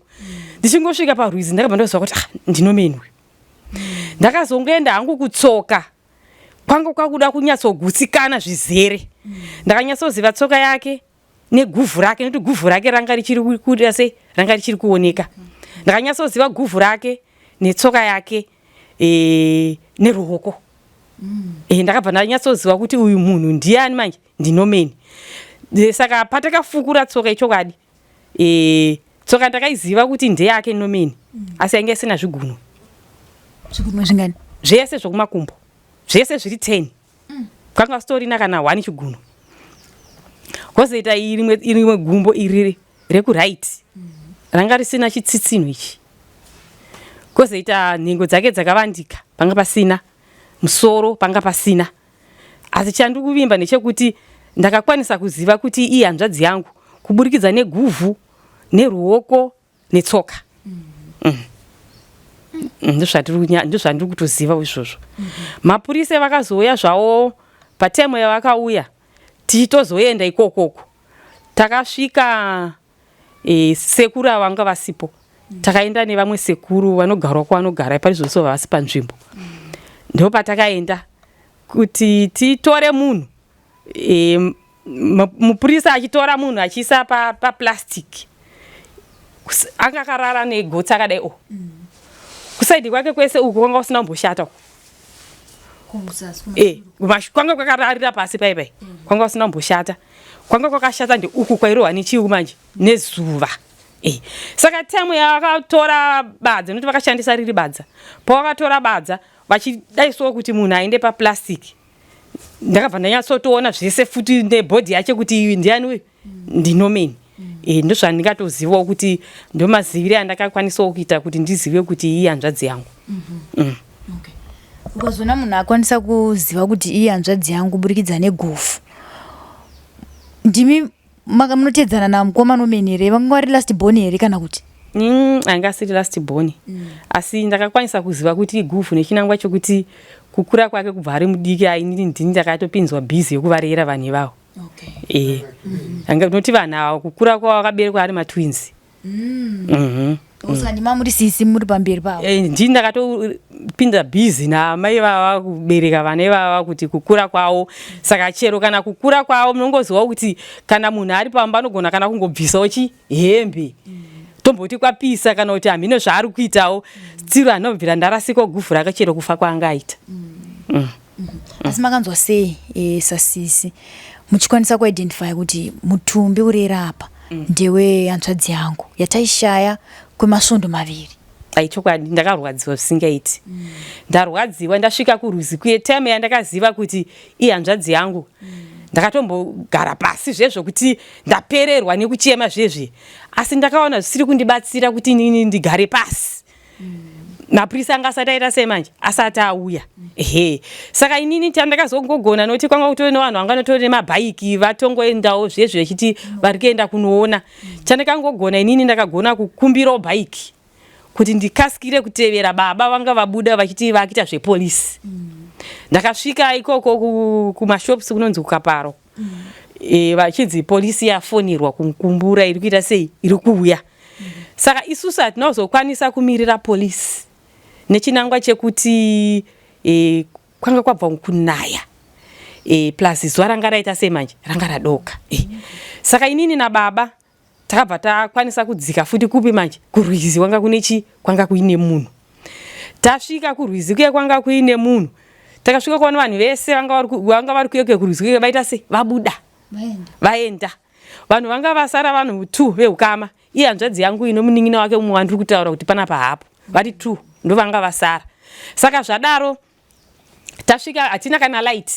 Ndichingosvika parwizi ndakabva ndoziva kuti ndinomenwe. Ndakazongoenda hangu kutsoka. Kwanga kwakuda kunyatsogutsikana zvizere. Ndakanyatsoziva tsoka yake neguvhu rake noti guvhu rake ranga richiri kuita sei ranga richiri kuoneka. Ndakanyatsoziva guvhu rake netsoka yake neruoko. Ndakabva ndanyatsoziva kuti uyu munhu ndiani manje ndinomeni. Saka patakafukura tsoka ichokwadi tsoka ndakaiziva kuti ndeyake nomeni. Asi yanga isina zviguno. Zviguno zvingani? Zvese zvokumakumbo. Zvese zviri 10. Kwanga storina kana 1 chiguno. Kozoita irimwe gumbo iri rekuright. Ranga risina chitsitsino ichi. Kozoita nhengo dzake dzakavandika panga pasina. Musoro panga pasina. Asi chandikuvimba nechekuti ndakakwanisa kuziva kuti iyi hanzvadzi yangu kuburikidza neguvhu neruoko netsoka. Ndozvandiri kutoziva izvozvo. Mapurisa vakazouya zvavo patemu yavakauya tichitozoenda ikokoko. Takasvika sekuru vanga vasipo. Takaenda nevamwe sekuru vanogara kwanogara parizvose vasi panzvimbo. Ndipo patakaenda kuti titore munhu. Mupurisa achitora munhu achiisa paplastic. Anga akarara negotsi akadai kusaidi kwake kwese uku kwanga usina kumboshata. Kwanga kwakararira pasi paipai. Kwanga usina kumboshata. Kwanga kwakashata ndeuku kwairohwa nechiu manje nezuva. Saka temu yakatora badza noti vakashandisa riri badza. Pavakatora badza vachidaiso kuti munhu aende paplastic. Ndakabva ndanyatsotoona zvese futi nebhodhi yacho kuti ndiani uyu ndinomeni. Ndozvandingatozivawo kuti ndomazivire andakakwanisawo kuita kuti ndizive kuti iyi hanzvadzi yangu. Ukazona munhu akwanisa kuziva kuti iyi hanzvadzi yangu kuburikidza neguvhu. Ndimi munotedzana namukoma nomeni here vanga vari last born here kana kuti? Anga asiri last born. Asi ndakakwanisa kuziva kuti iguvhu nechinangwa chokuti kukura kwake kubva ari mudiki ainini ndini ndakatopinzwa bhizi yokuvarera vanhu ivavo. Noti vanhu ava kukura kwavo vakaberekwa ari matwins. Usandima muri sisi muri pamberi pavo. Ndini ndakatopinza bhizi namai vava kubereka vana ivava kuti kukura kwavo. Saka chero kana kukura kwavo munongozivawo kuti kana munhu ari pamba anogona kana kungobvisawo hembe. Tomboti kwapisa kana kuti hamino zvaari kuitawo tsiro anobvira ndarasika guvhu rake chero kufa kwaanga aita. Asi makanzwa sei sasisi muchikwanisa kuidentify kuti mutumbi urera apa ndewe hanzvadzi yangu yataishaya kwemasvondo maviri? Chokwadi ndakarwadziwa zvisingaiti. Ndarwadziwa ndasvika kurwizi kuye teme yandakaziva kuti iyi hanzvadzi yangu. ndakatombogara pasi zvezvo kuti ndapererwa nekuchema zvezve, asi ndakaona zvisiri kundibatsira kuti inini ndigare pasi. Mapurisa anga asati aita sei manje, asati auya. Saka inini chandakazongogona noti kwanga kutori nevanhu vanganotori nemabhaiki vatongoendawo zvezvo vechiti vari kuenda kunoona. Chandakangogona inini ndakagona kukumbirawo bhaiki kuti ndikasikire kutevera baba vanga vabuda vachiti vakuita zvepolisi. Ndakasvika ikoko kumashops kunonzi kuKaparo. Vachidzi polisi yafonirwa kumukumbura iri kuita sei, iri kuuya. Saka isusu hatinazokwanisa kumirira polisi nechinangwa chekuti kwanga kwabva kunaya. Plus zuva ranga raita sei manje, ranga radoka. Saka inini nababa takabva takwanisa kudzika futi kupi manje, kurwizi kwanga kunechi, kwanga kuine munhu. Tasvika kurwizi kuye kwanga kuine munhu. Takasvika kuona vanhu vese vanga vari kuye kurwizi kuye vaita sei, vabuda. Vaenda. Vanhu vanga vasara vanhu 2 veukama. Iye hanzvadzi yangu ino munin'ina wake mumwe wandiri kutaura kuti panapa hapo. Vari 2 ndo vanga vasara. Saka zvadaro tasvika hatina kana light.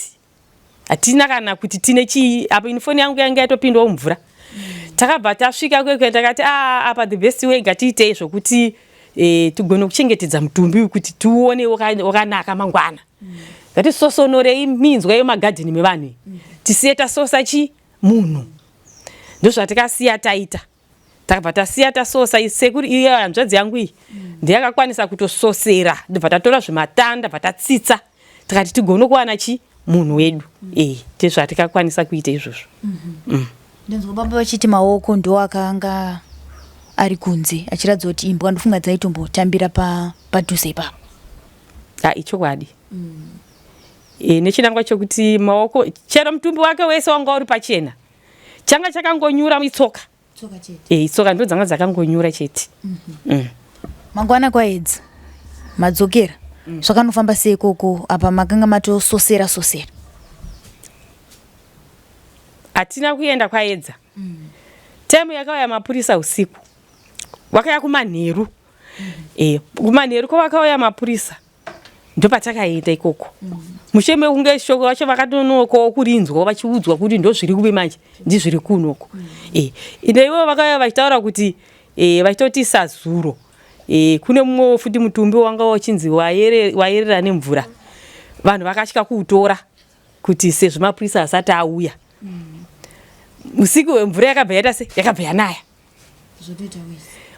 Hatina kana kuti tine chii, apa inifoni yangu yanga yatopindwa mvura. Takabva tasvika kwekwe takati apa the best way ngatiitei zvokuti tugone kuchengetedza mutumbi kuti tuone wakanaka mangwana. Ngatisosonorei minzwa yemagadheni mevanhu. Tisiye tasosa munhu. Ndozvatakasiya taita. Takabva tasiya tasosa sekuri iye hanzvadzi yangu iyi ndiyakakwanisa kutososera, ndobva tatora zvimatanda bva tatsitsa takati tigone kuwana munhu wedu. Ndezvatakakwanisa kuita izvozvo. Ndinzwa baba vachiti maoko ndo akanga ari kunze achiratidza kuti imbwa ndofunga dzaitombombotambira padhuze ipapo. Ichokwadi. Nechinangwa chokuti maoko chero mutumbi wake wese wanga uri pachena, changa chakangonyura mitsoka. Tsoka ndo dzanga dzakangonyura chete. Mangwana kwaedza madzokera zvakanofamba sei koko apa makanga matososera? Hatina kuenda kwaedza. Temu yakauya mapurisa usiku, wakaya kumanheru. Kumanheru kwakauya mapurisa ndo patakaenda ikoko. Musheme kunge shoko vacho vakatonoko kurinzwa vachiudzwa kuti ndo zviri kuve manje ndizviri kunoko. Ivo vakauya vachitaura kuti vachitoti sazuro. Kune mumwe futi mutumbi wanga wachinzi waerera nemvura. Vanhu vakasvika kuutora kuti sezvo mapurisa asati auya. Usiku wemvura yakabva yaita sei, yakabva yanaya.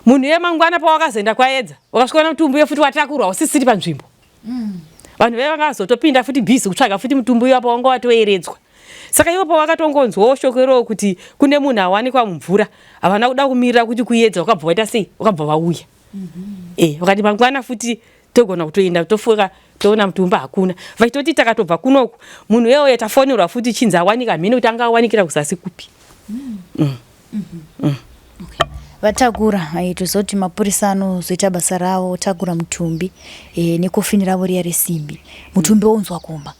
Munhu yemangwana pawakazoenda kwaedza wakasvika mutumbi wefuti watakurwa usisiri panzvimbo. Vanhu vanga vazotopinda futi bhizi kutsvaga futi mutumbi wapo wanga watoeredzwa. Saka ivo pawakatongonzwawo shokero kuti kune munhu awanikwa mumvura, havana kuda kumirira kuti kuedza wakabva waita sei, wakabva wauya. Wakati mangwana futi togona kutoenda tofuka toona mutumbi hakuna. Vachitoti takatobva kunoku munhu yeye tafonirwa futi chinzi awanika mhino kuti anga awanikira kuzasi kupi. Vatakura tozoti mapurisa anozoita basa ravo, takura mutumbi nekofini ravo riya resimbi, mutumbi wounzwa kumba.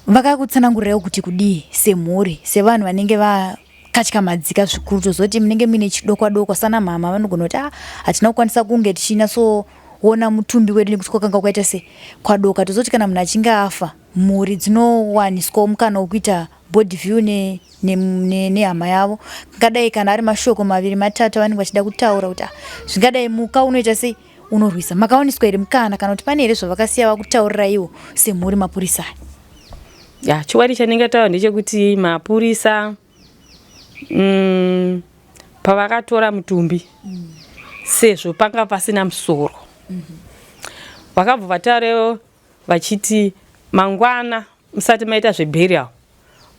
Vakakutsanangurirawo kuti kudii semhuri, sevanhu vanenge vakatya madzika zvikuru, tozoti munenge mine chidokwa sana mama vanogona kuti hatina kukwanisa kunge tichinasoona mutumbi wedu nekuti kwakanga kwaita se kwadoka. Tozoti kana munhu achinge afa, mhuri dzinowaniswawo mukana wekuita body view nehama yavo. Ngadai kana ari mashoko 2 3 vanenge vachida kutaura kuti zvingadai muka unoita sei, unorwisa, makaoniswa here mukana kana kuti pane here zvavakasiya vakutaurira iwo semhuri mapurisa. Chiwari chanenge taura ndechekuti mapurisa pavakatora mutumbi sezvo panga pasina musoro, vakabva vataurewo vachiti mangwana musati maita zveburial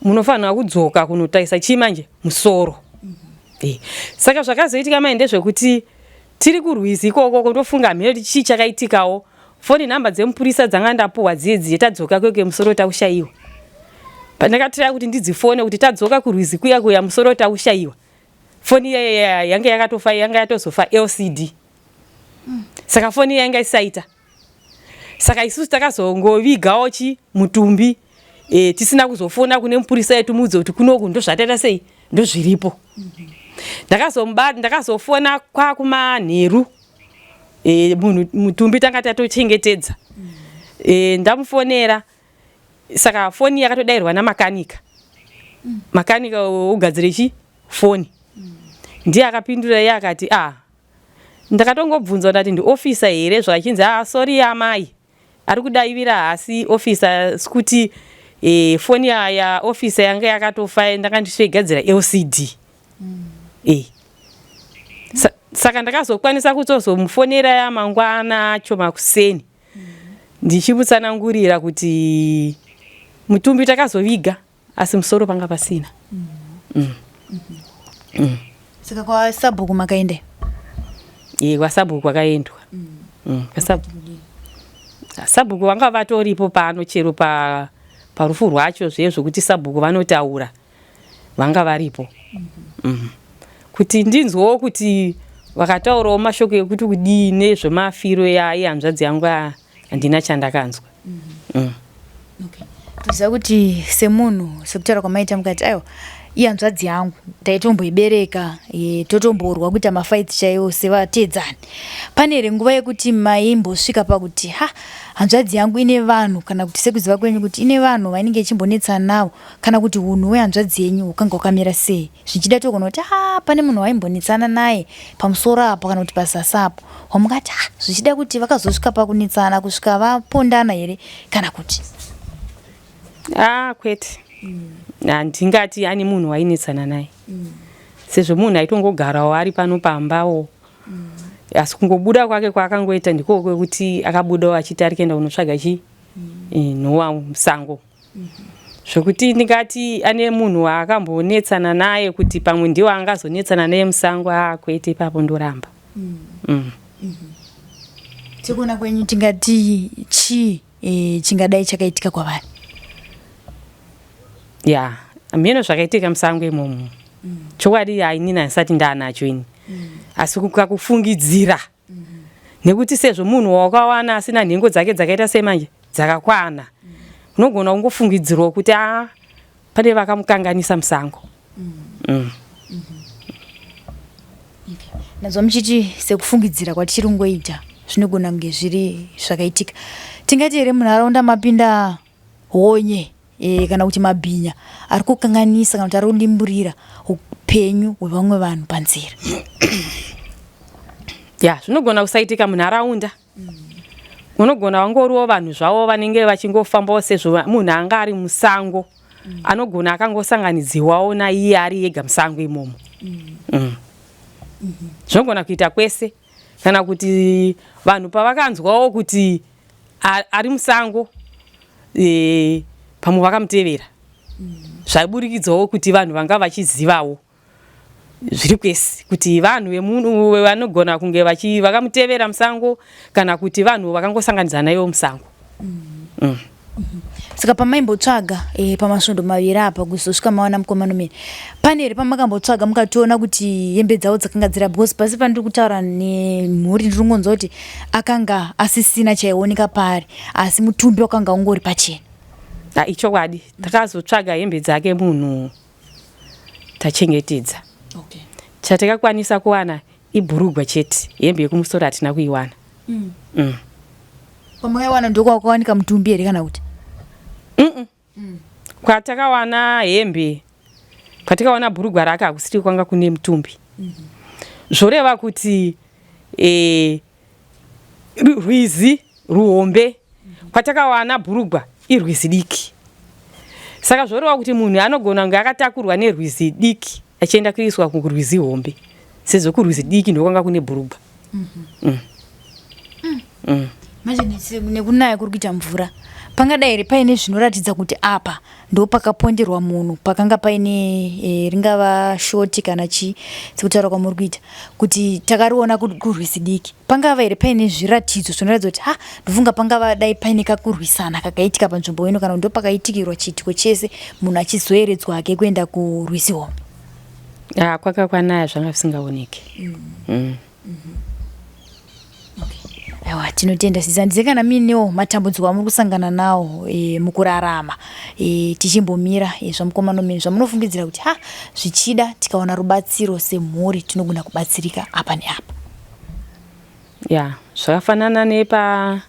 munofanira kudzoka kunotarisa chimanje musoro. Saka zvakazoitika mai ndezvekuti tiri kurwizi ikoko kutofunga mhino kuti chii chakaitikawo. Foni nhamba dzemupurisa dzanga ndapuhwa dziye tadzoka kweke musoro taushayiwa. Pandakatira kuti ndidzifone kuti tadzoka kurwizi kuya musoro taushayiwa. Foni yanga yakatofa, yanga yatozofa LCD. Saka foni yanga isaita. Saka isusu takazongovigawo mutumbi tisina kuzofona kune mupurisa yetu mudze kuti kunoku ndo zvataita sei, ndo zviripo. Ndakazofona kwakumanheru, munhu mutumbi tanga tatochengetedza. Ndamufonera, saka foni yakatodairwa namakanika. makanika ogadzire foni. Ndiye akapindura iye akati ndakatongobvunza ndati ndiofisa here zvachinzi sorry amai ari kudayivira asi ofisa sikuti foni ya ofisa yanga yakatofa ndakandisvegadzira LCD. Saka ndakazokwanisa kutozomufonera yamangwana acho makuseni ndichimutsanangurira kuti mutumbi takazoviga asi musoro panga pasina. Saka kwa Sabhuku makaende? Kwa Sabhuku kwakaendwa. Sabhuku vanga vatoripo pano chero parufu rwacho zvokuti Sabhuku vanotaura vanga varipo. Kuti ndinzwewo kuti vakataurawo mashoko ekuti kudii zvemafiro yehanzvadzi yangu handina chandakanzwa. Toziva kuti semunhu sekutaura kwamaita mukati aiwa ihanzvadzi yangu taitomboibereka totomborwa kuita mafaiti chaiwo sevatedzani. Pane here nguva yekuti maimbosvika pakuti hanzvadzi yangu ine vanhu kana kuti sekuziva kwenyu kuti ine vanhu vainenge ichimbonetsana navo kana kuti unhu hwehanzvadzi yenyu hukanga hukamira sei zvichida togona kuti pane munhu waimbonetsana naye pamusoro apo kana kuti pasasa apo wamungati zvichida kuti vakazosvika pakunetsana kusvika vapondana here kana kuti kwete handingati ani munhu wainetsana naye sezvo munhu aitongogarawo ari pano pambawo asi kungobuda kwake kwaakangoita ndiko kwekuti akabudawo achiti ari kuenda kunotsvaga nhova musango. Zvokuti ndingati ane munhu waakambonetsana naye kuti pamwe ndiwo angazonetsana naye musango kwete ipapo ndoramba. Tikuona kwenyu tingati chingadai chakaitika kwavari? Mheno zvakaitika musango imomo chokwadi inini handisati ndaanacho ini asi kukakufungidzira nekuti sezvo munhu wakawana asina nhengo dzake dzakaita semanje dzakakwana unogona kungofungidzirawo kuti pane vakamukanganisa musango. Nazvo muchiti sekufungidzira kwatichiri kungoita zvinogona kunge zviri zvakaitika. Tingati here munharaunda mapinda honye kana kuti mabhinya ari kukanganisa kana kuti ari kudimburira upenyu hwevamwe vanhu panzira? Zvinogona kusaitika munharaunda. Unogona wangoriwo vanhu zvavo vanenge vachingofambawo sezvo munhu anga ari musango anogona akangosanganidziwawo naiye ari ega musango imomo. Zvinogona kuita kwese kana kuti vanhu pavakanzwawo kuti ari musango pamwe vakamutevera zvaiburikidzawo kuti vanhu vanga vachizivawo zviri kwese kuti vanhu vemunhu vanogona kunge vakamutevera musango kana kuti vanhu vakangosanganidzana naivo musango. Saka pamaimbotsvaga pamasvondo maviri apa kuzosvika mawana mukomana umene pane here pamakambotsvaga mukationa kuti hembe dzavo dzakanga dzira because pasi pandiri kutaura nemhuri ndiri kungonzwa kuti akanga asisina chaioneka pari asi mutumbi wakanga ungori pachena? Ichokwadi takazotsvaga hembe dzake munhu tachengetedza. Chatakakwanisa kuwana ibhurugwa chete, hembe yekumusoro hatina kuiwana. Pamaiwana ndoko wakawanika mutumbi here kana kuti? Kwatakawana hembe, kwatakawana bhurugwa rake hakusiri kwanga kune mutumbi. Zvoreva kuti rwizi ruhombe kwatakawana bhurugwa irwizi diki. Saka zvoreva kuti munhu anogona kunge akatakurwa nerwizi diki achienda kuiswa kurwizi hombe sezvo kurwizi diki ndokwanga kune bhurugwa. Manje nekunaya kuri kuita mvura pangadai here paine zvinoratidza kuti apa ndo pakaponderwa munhu pakanga paine ringava shoti kana chii sekutaura kwamuri kuita kuti takariona kurwizi diki pangava here paine zviratidzo zvinoratidza kuti ndofunga pangava dai paine kakurwisana kakaitika panzvimbo ino kana ndo pakaitikirwa chiitiko chese munhu achizoeredzwa hake kuenda kurwizi hombe? Kwakakwanaya zvanga zvisingaoneki. Aiwa tinotenda sizandize kana minewo matambudziko amuri kusangana nawo mukurarama tichimbomira zvamukomana umene zvamunofungidzira kuti zvichida tikawana rubatsiro semhuri tinogona kubatsirika apa neapa? Zvakafanana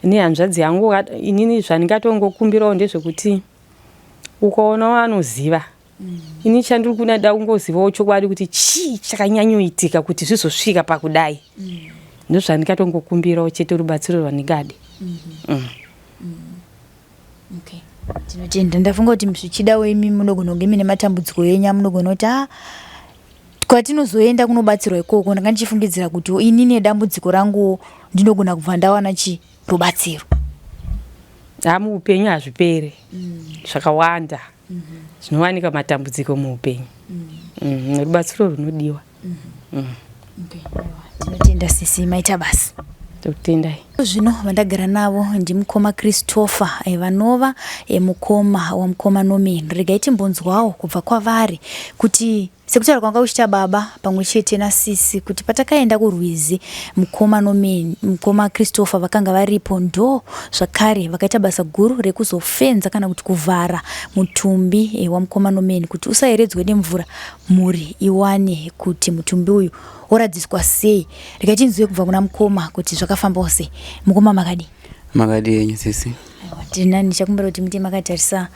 nehanzvadzi yangu inini zvandingatongokumbirawo ndezvekuti ukaona wanoziva ini chandiri kunada kungozivawo chokwadi kuti chii chakanyanyoitika kuti zvizosvika pakudai ndozvandikatongokumbirawo chete rubatsiro rwandingade. Okay. Tinotenda ndafunga kuti zvichidawo imi munogona kunge mine matambudziko yenyu munogona kuti kwatinozoenda kunobatsirwa ikoko ndanga ndichifungidzira kuti inini dambudziko rangu ndinogona kubva ndawana rubatsiro. Muupenyu hazvipere zvakawanda zvinowanika matambudziko muupenyu rubatsiro runodiwa. Tinotenda sisi maita basi. Totendai. Zvino vandagara navo ndimukoma Christopher vanova mukoma wamukoma Norman. Regai timbonzwawo kubva kwavari kuti sekutaura kwanga kuchita baba pamwe chete nasisi kuti patakaenda kurwizi mukoma Norman mukoma Christopher vakanga varipo ndo zvakare vakaita basa guru rekuzofenza kana kuti kuvhara mutumbi wamukoma Norman kuti usaeredzwe nemvura muri iwane kuti mutumbi uyu oradziswa sei. Regai tinzwe kubva kuna mukoma kuti zvakafamba sei. Mukoma makadi yenyu sisi. Tinani chakumbira kuti miti makatarisa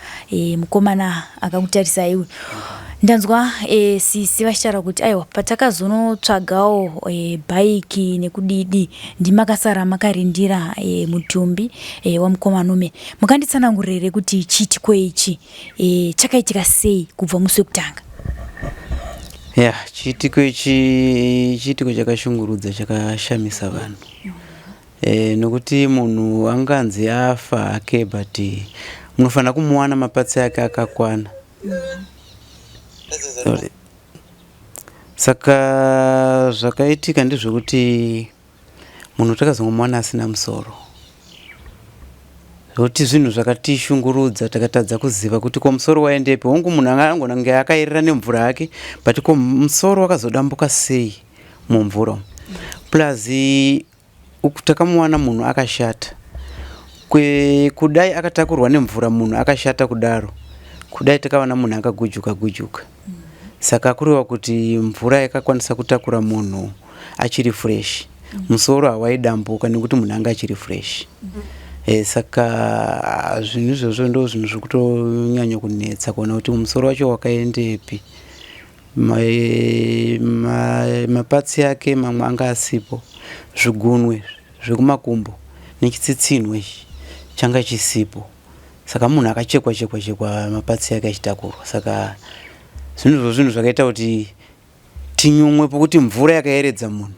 mukomana akakutarisa iwe. Ndanzwa sisi vachitaura kuti aiwa patakazonotsvagawo bhaiki nekudidi ndimakasara makarindira mutumbi wamukoma Norman. Mukanditsanangurire kuti chiitiko ichi chakaitika sei kubva musi wekutanga. Chiitiko ichi chiitiko chakashungurudza chakashamisa vanhu. Nokuti munhu anganzi afa ake but munofanira kumuwana mapatsi ake akakwana. Saka zvakaitika ndezvekuti munhu takazongomuwana asina musoro. Zvokuti zvinhu zvakatishungurudza takatadza kuziva kuti ko musoro waendepi. Hongu munhu angange akairira nemvura yake but ko musoro wakazodambuka sei mumvura. Plus takamuwana munhu akashata. Kudai akatakurwa nemvura munhu akashata kudaro. Kudai takawana munhu akagujuka. Saka kuriwa kuti mvura yakakwanisa kutakura munhu achiri fresh. Musoro hawaidambuka nekuti munhu anga achiri fresh. Saka zvinhu izvozvo ndo zvinhu zvekutonyanya kunetsa kuona kuti musoro wacho wakaendepi. Mapatsi yake mamwe anga asipo. Zvigunwe zvekumakumbo nechitsitsinwe changa chisipo. Saka munhu akachekwa mapatsi yake achitakurwa. Saka zvinhu zvakaita kuti tinyumwe pokuti mvura yakaeredza munhu.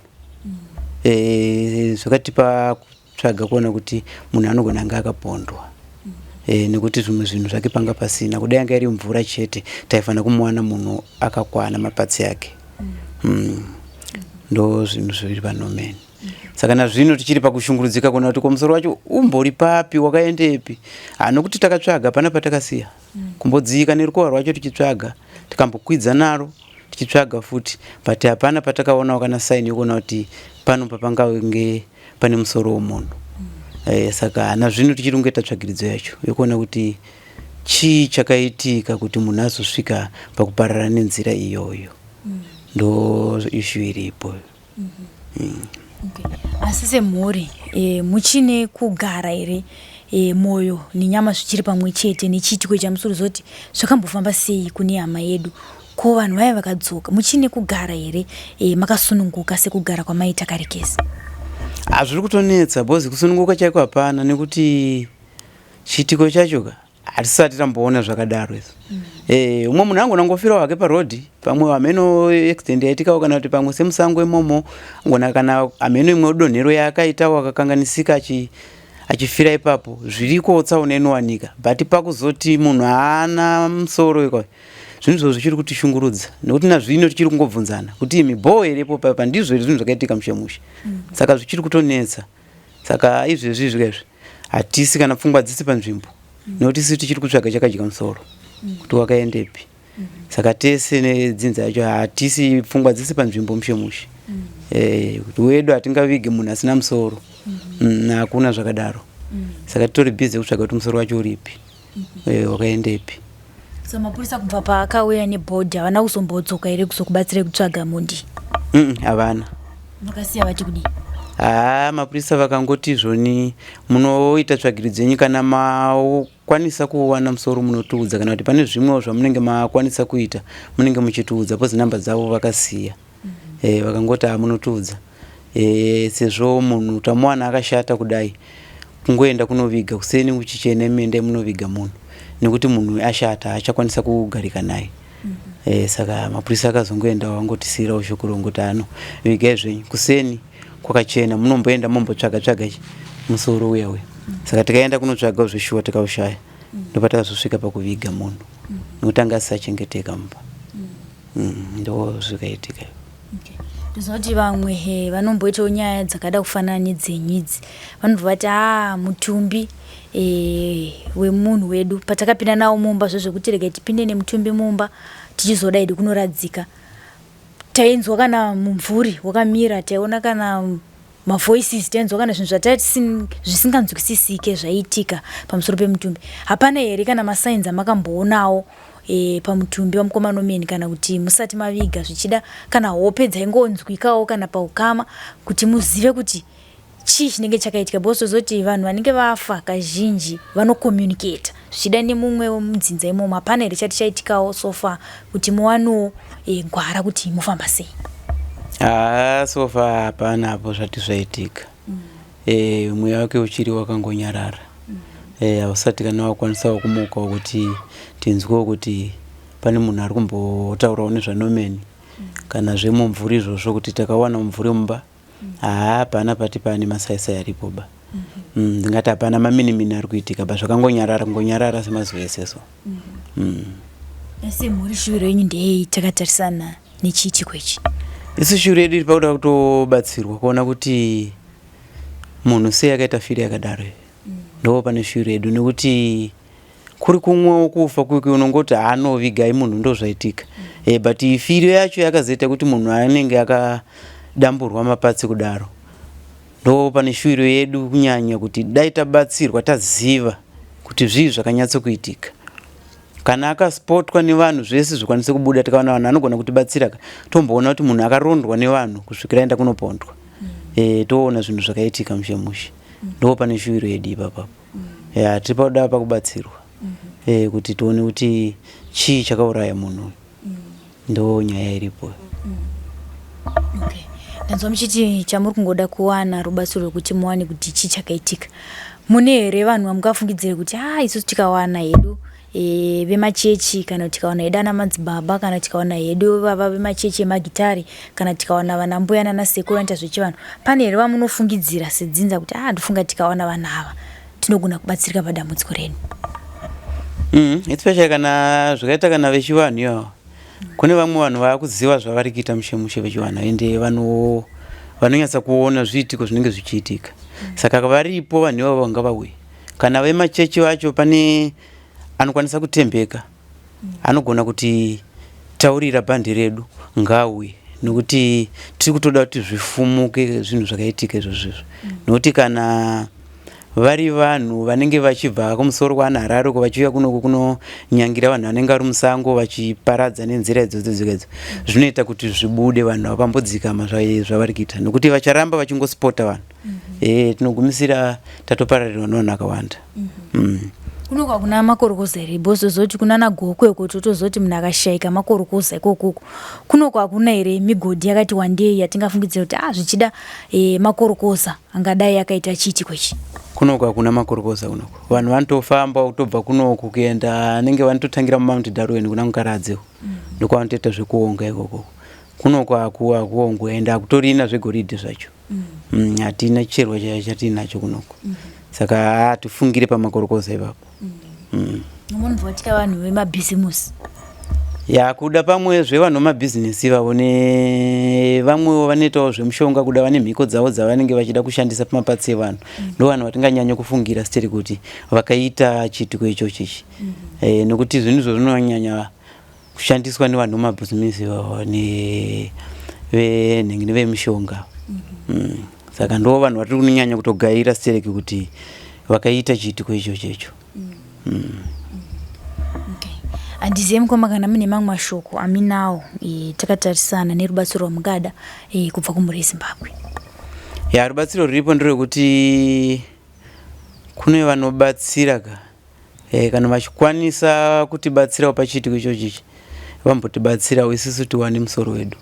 Zvakatipa kutsvaga kuona kuti munhu anogona anga akapondwa. Nekuti zvimwe zvinhu zvake panga pasina. Kudai anga iri mvura chete taifanira kumuwana munhu akakwana mapatsi yake. Ndo zvinhu zviri paNorman. Saka nazvino tichiri pakushungurudzika kuona kuti musoro wacho umbori papi wakaendepi. Nokuti takatsvaga pana patakasiya. Kumbodzika nerukova rwacho tichitsvaga tikambokwidza naro tichitsvaga futi but hapana patakaona kana sign yokuona kuti pano papangange pane musoro womunhu. Saka nazvino tichiri kunge tatsvagiridzo yacho yokuona kuti chii chakaitika kuti munhu azosvika pakuparara nenzira iyoyo. Ndo issue iripo. Asi semhuri muchine kugara ere moyo nenyama zvichiri pamwe chete nechiitiko chamusoro zoti zvakambofamba sei kune hama yedu ko vanhu vaya vakadzoka muchine kugara ere makasununguka sekugara kwamaita karekesa. Zviri kutonetsa bozi kusununguka chaiko hapana nekuti chiitiko chacho hatisati tamboona zvakadaro izvo. Umwe munhu angona ngofira wake parodhi pamwe ameno accident yaitikawo kana kuti pamwe semusango imomo angona kana ameno imwe donhero yaakaitawo akakanganisika achifira ipapo zviriko tsaona inowanika but pakuzoti munhu haana musoro ikwa zvinhu izvo zvichiri kutishungurudza nekuti nazvino tichiri kungobvunzana kuti mibhoho iripo papa ndizvo iri zvinhu zvakaitika mushemushe. Saka zvichiri kutonetsa. Saka izvezvi zvikazvi hatisi kana pfungwa dzisi panzvimbo nekuti isi tichiri kutsvaga chakadya musoro kuti wakaendepi. Saka tese nedzinza yacho hatisi pfungwa dzisi panzvimbo mushemushe. Kuti wedu hatingavige munhu asina musoro. Hakuna zvakadaro. Saka titori busy kutsvaga kuti musoro wacho uripi wakaendepi. So mapurisa kubva paakauya nebhodhi havana kuzombodzoka ere kuzokubatsira kutsvaga mundi? Havana. Makasiya vati kudii? Mapurisa vakangoti zvoni munoita tsvagiridzo yenyu kana makwanisa kuwana musoro munotiudza kana kuti pane zvimwewo zvamunenge makwanisa kuita munenge muchitiudza pozi namba dzavo vakasiya vakangoti munotiudza sezvo munhu utamuwana akashata kudai kungoenda kunoviga kuseni kuchichene mende munoviga munhu nekuti munhu ashata achakwanisa kugarika naye saka mapurisa akazongoenda wangotisira ushukuru ngoti vigai zvenyu kuseni kwakachena munomboenda mombotsvaga musoro uya saka tikaenda kunotsvaga zvishuwa tikaushaya ndopatakazosvika pakuviga munhu nekuti anga asachengeteka mumba ndo zvikaitika. Ndinoti vamwe vanomboitawo nyaya dzakada kufanana nedzenyu idzi vanobva vati mutumbi wemunhu wedu patakapinda nawo mumba zvezvekuti regai tipinde nemutumbi mumba tichizoda idi kunoradzika tainzwa kana mumvuri wakamira taiona kana mavoices tainzwa kana zvinhu zvisinganzwisisike zvaiitika pamusoro pemutumbi. Hapana here kana masigns amakamboonawo pamutumbi wamukomana omeni kana kuti musati maviga zvichida kana hope dzaingonzwikawo kana paukama kuti muzive kuti chii chinenge chakaitika boso zoti vanhu vanenge vafa kazhinji vanocommunicate zvichida nemumwe womudzinza imomo. Hapana here chati chaitikawo sofa kuti muwanewo gwara kuti mufamba sei? Sofa hapana apo zvati zvaitika. Mweya wake uchiri wakangonyarara. Hausati kana wakwanisawo kumuka kuti tinzwewo kuti pane munhu ari kumbotaurawo nezvanomeni kana zvemumvuri izvozvo kuti takawana mumvuri mumba hapana pati pane masaisai aripoba. Ndingati hapana maminimini ari kuitika ba zvakangonyarara semazuva eseso. Ese muri shuviro yenyu ndei takatarisana nechiitiko ichi? Isi shuviro yedu iripakuda kutobatsirwa kuona kuti munhu sei akaita firo yakadaro. Ndo pane shuviro yedu nekuti kuri kumwewo kufa kwiki unongoti anovigai munhu ndo zvaitika. But firo yacho yakazoita kuti munhu anenge akadamburwa mapatsi kudaro. Ndo pane shuviro yedu kunyanya kuti dai tabatsirwa taziva kuti zvii zvakanyatso kuitika. Kana akaspotwa nevanhu zvese zvikwanise kubuda tikaona vanhu anogona kutibatsira tomboona kuti munhu akarondwa nevanhu kusvikira aenda kunopondwa. Toona zvinhu zvakaitika mushe. Ndo pane shuviro yedu ipapo. Tiripoda pakubatsirwa. Kuti tuone kuti chii chakauraya munhu. Ndo nyaya iripo. Okay. Ndanzwa muchiti chamuri kungoda kuwana rubatsiro rwekuti muwane kuti chii chakaitika. Mune here vanhu vamukafungidzira kuti isusu tikawana hedu vemachechi kana tikawana hedu ana madzibaba kana tikawana hedu baba vemachechi emagitari kana tikawana vana mbuya nana sekuru anoita zvechivanhu, pane here vamunofungidzira sedzinza kuti ndofunga tikawana vanhu ava tinogona kubatsirika padambudziko renu? Especially kana zvakaita kana vechivanhu yawo. Kune vamwe vanhu vakuziva zvavari kuita mushe vechivanhu ende vanonyatsa kuona zviitiko zvinenge zvichiitika. Saka varipo vanhu ivavo vanga vauye. Kana vemachechi vacho pane anokwanisa kutembeka. Anogona kuti taurira bhandi redu ngauye. Nokuti tiri kutoda kuti zvifumuke zvinhu zvakaitika izvozvo. Nokuti kana vari vanhu vanenge vachibva kumusoro kwaNharare vachiuya kunonyangira vanhu vanenge vari musango vachiparadza nenzira idzodzo zvinoita kuti zvibude vanhu vapambodzikama zvavari kuita nokuti vacharamba vachingospota vanhu tinogumisira tatopararira vanhu vakawanda. Kunoka kuna makorokoza here bozo zoti kuna nagokwe kutotozoti munhu akashaika makorokoza ikoko kunoka kuna here migodhi yakati wandei yatingafungidzira kuti zvichida makorokoza angadai akaita chiitiko ichi? Kunoka kuna makorokoza kunoko vanhu vanotofamba kutobva kunoku kuenda anenge vanototangira muMount Darwen kuna Mukaradzewo ndiko vanotoita zvekuonga ikoko. Kunoka akuongoenda akutorina zvegoridhe zvacho. Hatina chicherwa chatinacho kunoko. Saka tifungire pamakorokoza ipapo. Munhu vatika vanhu vemabhizimusi kuda pamwe zvevanhu vemabhizinesi vavo nevamwewo vanoitawo zvemushonga kuda vane mhiko dzavo dzavanenge vachida kushandisa pamapatsi evanhu. Ndo vanhu vatinganyanya kufungira siteri kuti vakaita chiitiko ichochi ichi. Nokuti zvinhu izvo zvinonyanya kushandiswa nevanhu vemabhizinesi vavo nevemushonga. Saka ndo vanhu vatiri kunyanya kutogaira sitereki kuti vakaita chiitiko ichocho. Handizive mukoma kana mune mamwe mashoko aminawo takatarisana nerubatsiro rwamungada kubva kumhuri yeZimbabwe. Rubatsiro riripo nderekuti kune vanobatsira kana vachikwanisa kutibatsirawo pachitiko ichochichi vambotibatsirawo isusu tiwane musoro wedu,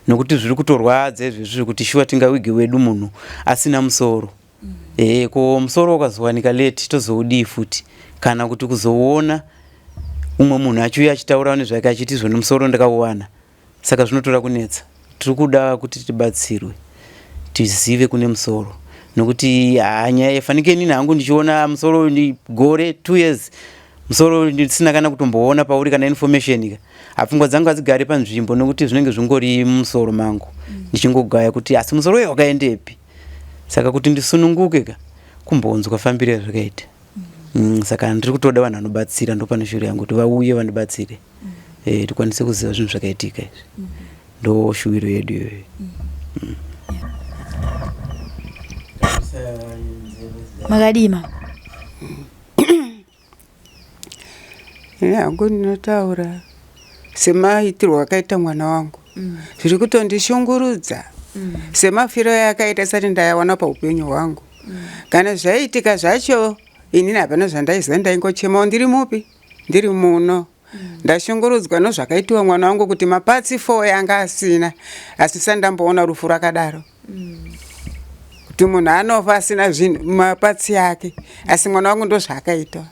nokuti zviri kutorwadza izvi zviri kuti shuwa tingawige wedu munhu asina musoro. Ko musoro ukazowanika late tozoudii futi, kana kuti kuzouona umwe munhu achiuya achitaura nezvake achiti zvone musoro ndakauwana. Saka zvinotora kunetsa. Tiri kuda kuti tibatsirwe tizive kune musoro, nokuti nyaya yafanike inini hangu ndichiona musoro ni gore 2 years musoro ndisina kana kutomboona pauri kana information apfungwa dzangu adzigare panzvimbo, nokuti zvinenge zvingori musoro mangu ndichingogaya kuti asi musoro uyu wakaendepi. Saka kuti ndisununguke kumbonzwa fambire zvakaita. Saka ndiri kutoda vanhu vanobatsira, ndo pane shuri yangu kuti vauye vandibatsire tikwanise kuziva zvinhu zvakaitika izvi. Ndo shuwiro yedu iyoyo. Makadima. Hangu ndinotaura semaitirwo akaita mwana wangu zviri kutondishungurudza, semafiro yakaita asati ndayawana paupenyu hwangu. Kana zvaitika zvacho inini hapana zvandaiziva, ndaingochemawo ndiri mupi, ndiri muno. Ndashungurudzwa nezvakaitiwa mwana wangu kuti mapatsi 4 yanga asina, asi sandamboona rufu rakadaro. Kuti munhu anofa asina zvinhu mapatsi yake, asi mwana wangu ndozvaakaitwa.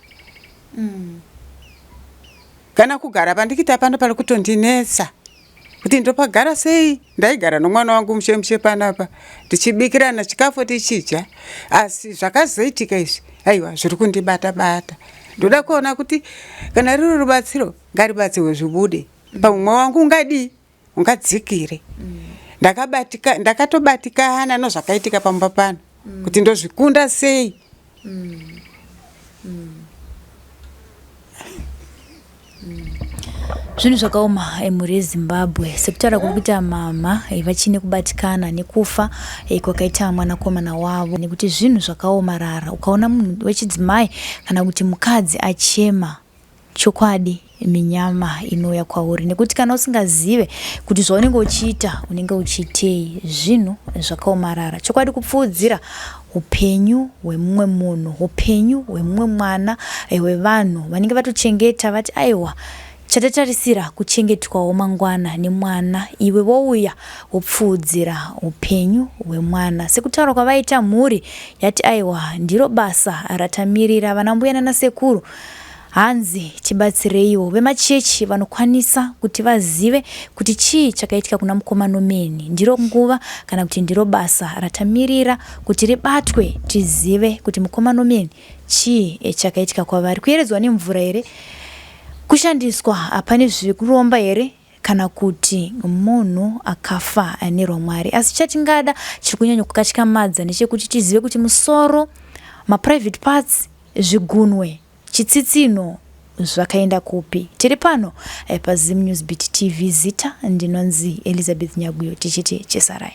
Kana kugara pandikita pano pari kutondinetsa kuti ndopagara sei. Ndaigara nomwana wangu mushemushe panapa tichibikirana chikafu tichidya, asi zvakazoitika izvi aiwa zviri kundibata-bata. Ndoda kuona kuti kana riri rubatsiro ngaribatsirwe zvibude pamumwe wangu ungadzikire. Ndakatobatikana nezvakaitika pamba pano kuti ndozvikunda sei. Zvinhu zvakaoma emhuri yeZimbabwe sekutaura kuita mama vachine kubatikana nekufa kwakaita mwanakomana wavo, nekuti zvinhu zvakaomarara. Ukaona munhu wechidzimai kana kuti mukadzi achema, chokwadi minyama inouya kwauri, nekuti kana usingazive kuti zvaunenge uchiita unenge uchiitei, zvinhu zvakaomarara. Chokwadi kupfuudzira upenyu hwemumwe munhu, upenyu hwemumwe mwana hwevanhu vanenge vatochengeta vati aiwa chatatarisira kuchengetwawo mangwana nemwana, iwe wouya wopfuudzira upenyu hwemwana. Sekutaura kwavaita mhuri yati aiwa ndiro basa ratamirira vana mbuya nana sekuru, hanzi tibatsireiwo. Vemachechi vanokwanisa kuti vazive kuti chii chakaitika kuna mukomanomeni, ndiro nguva kana kuti ndiro basa ratamirira kuti ribatwe, tizive kuti mukomanomeni chii chakaitika kwavari. Kuyeredzwa nemvura here, kushandiswa pane zviri kuromba here, kana kuti munhu akafa neromwari. Asi chatingada chiri kunyanya kukatyamadza nechekuti tizive kuti musoro, maprivate parts zvigunwe, chitsitsino zvakaenda kupi. Tiri pano paZim News Beat TV. Zita ndinonzi Elizabeth Nyaguyo, tichiti chesarai.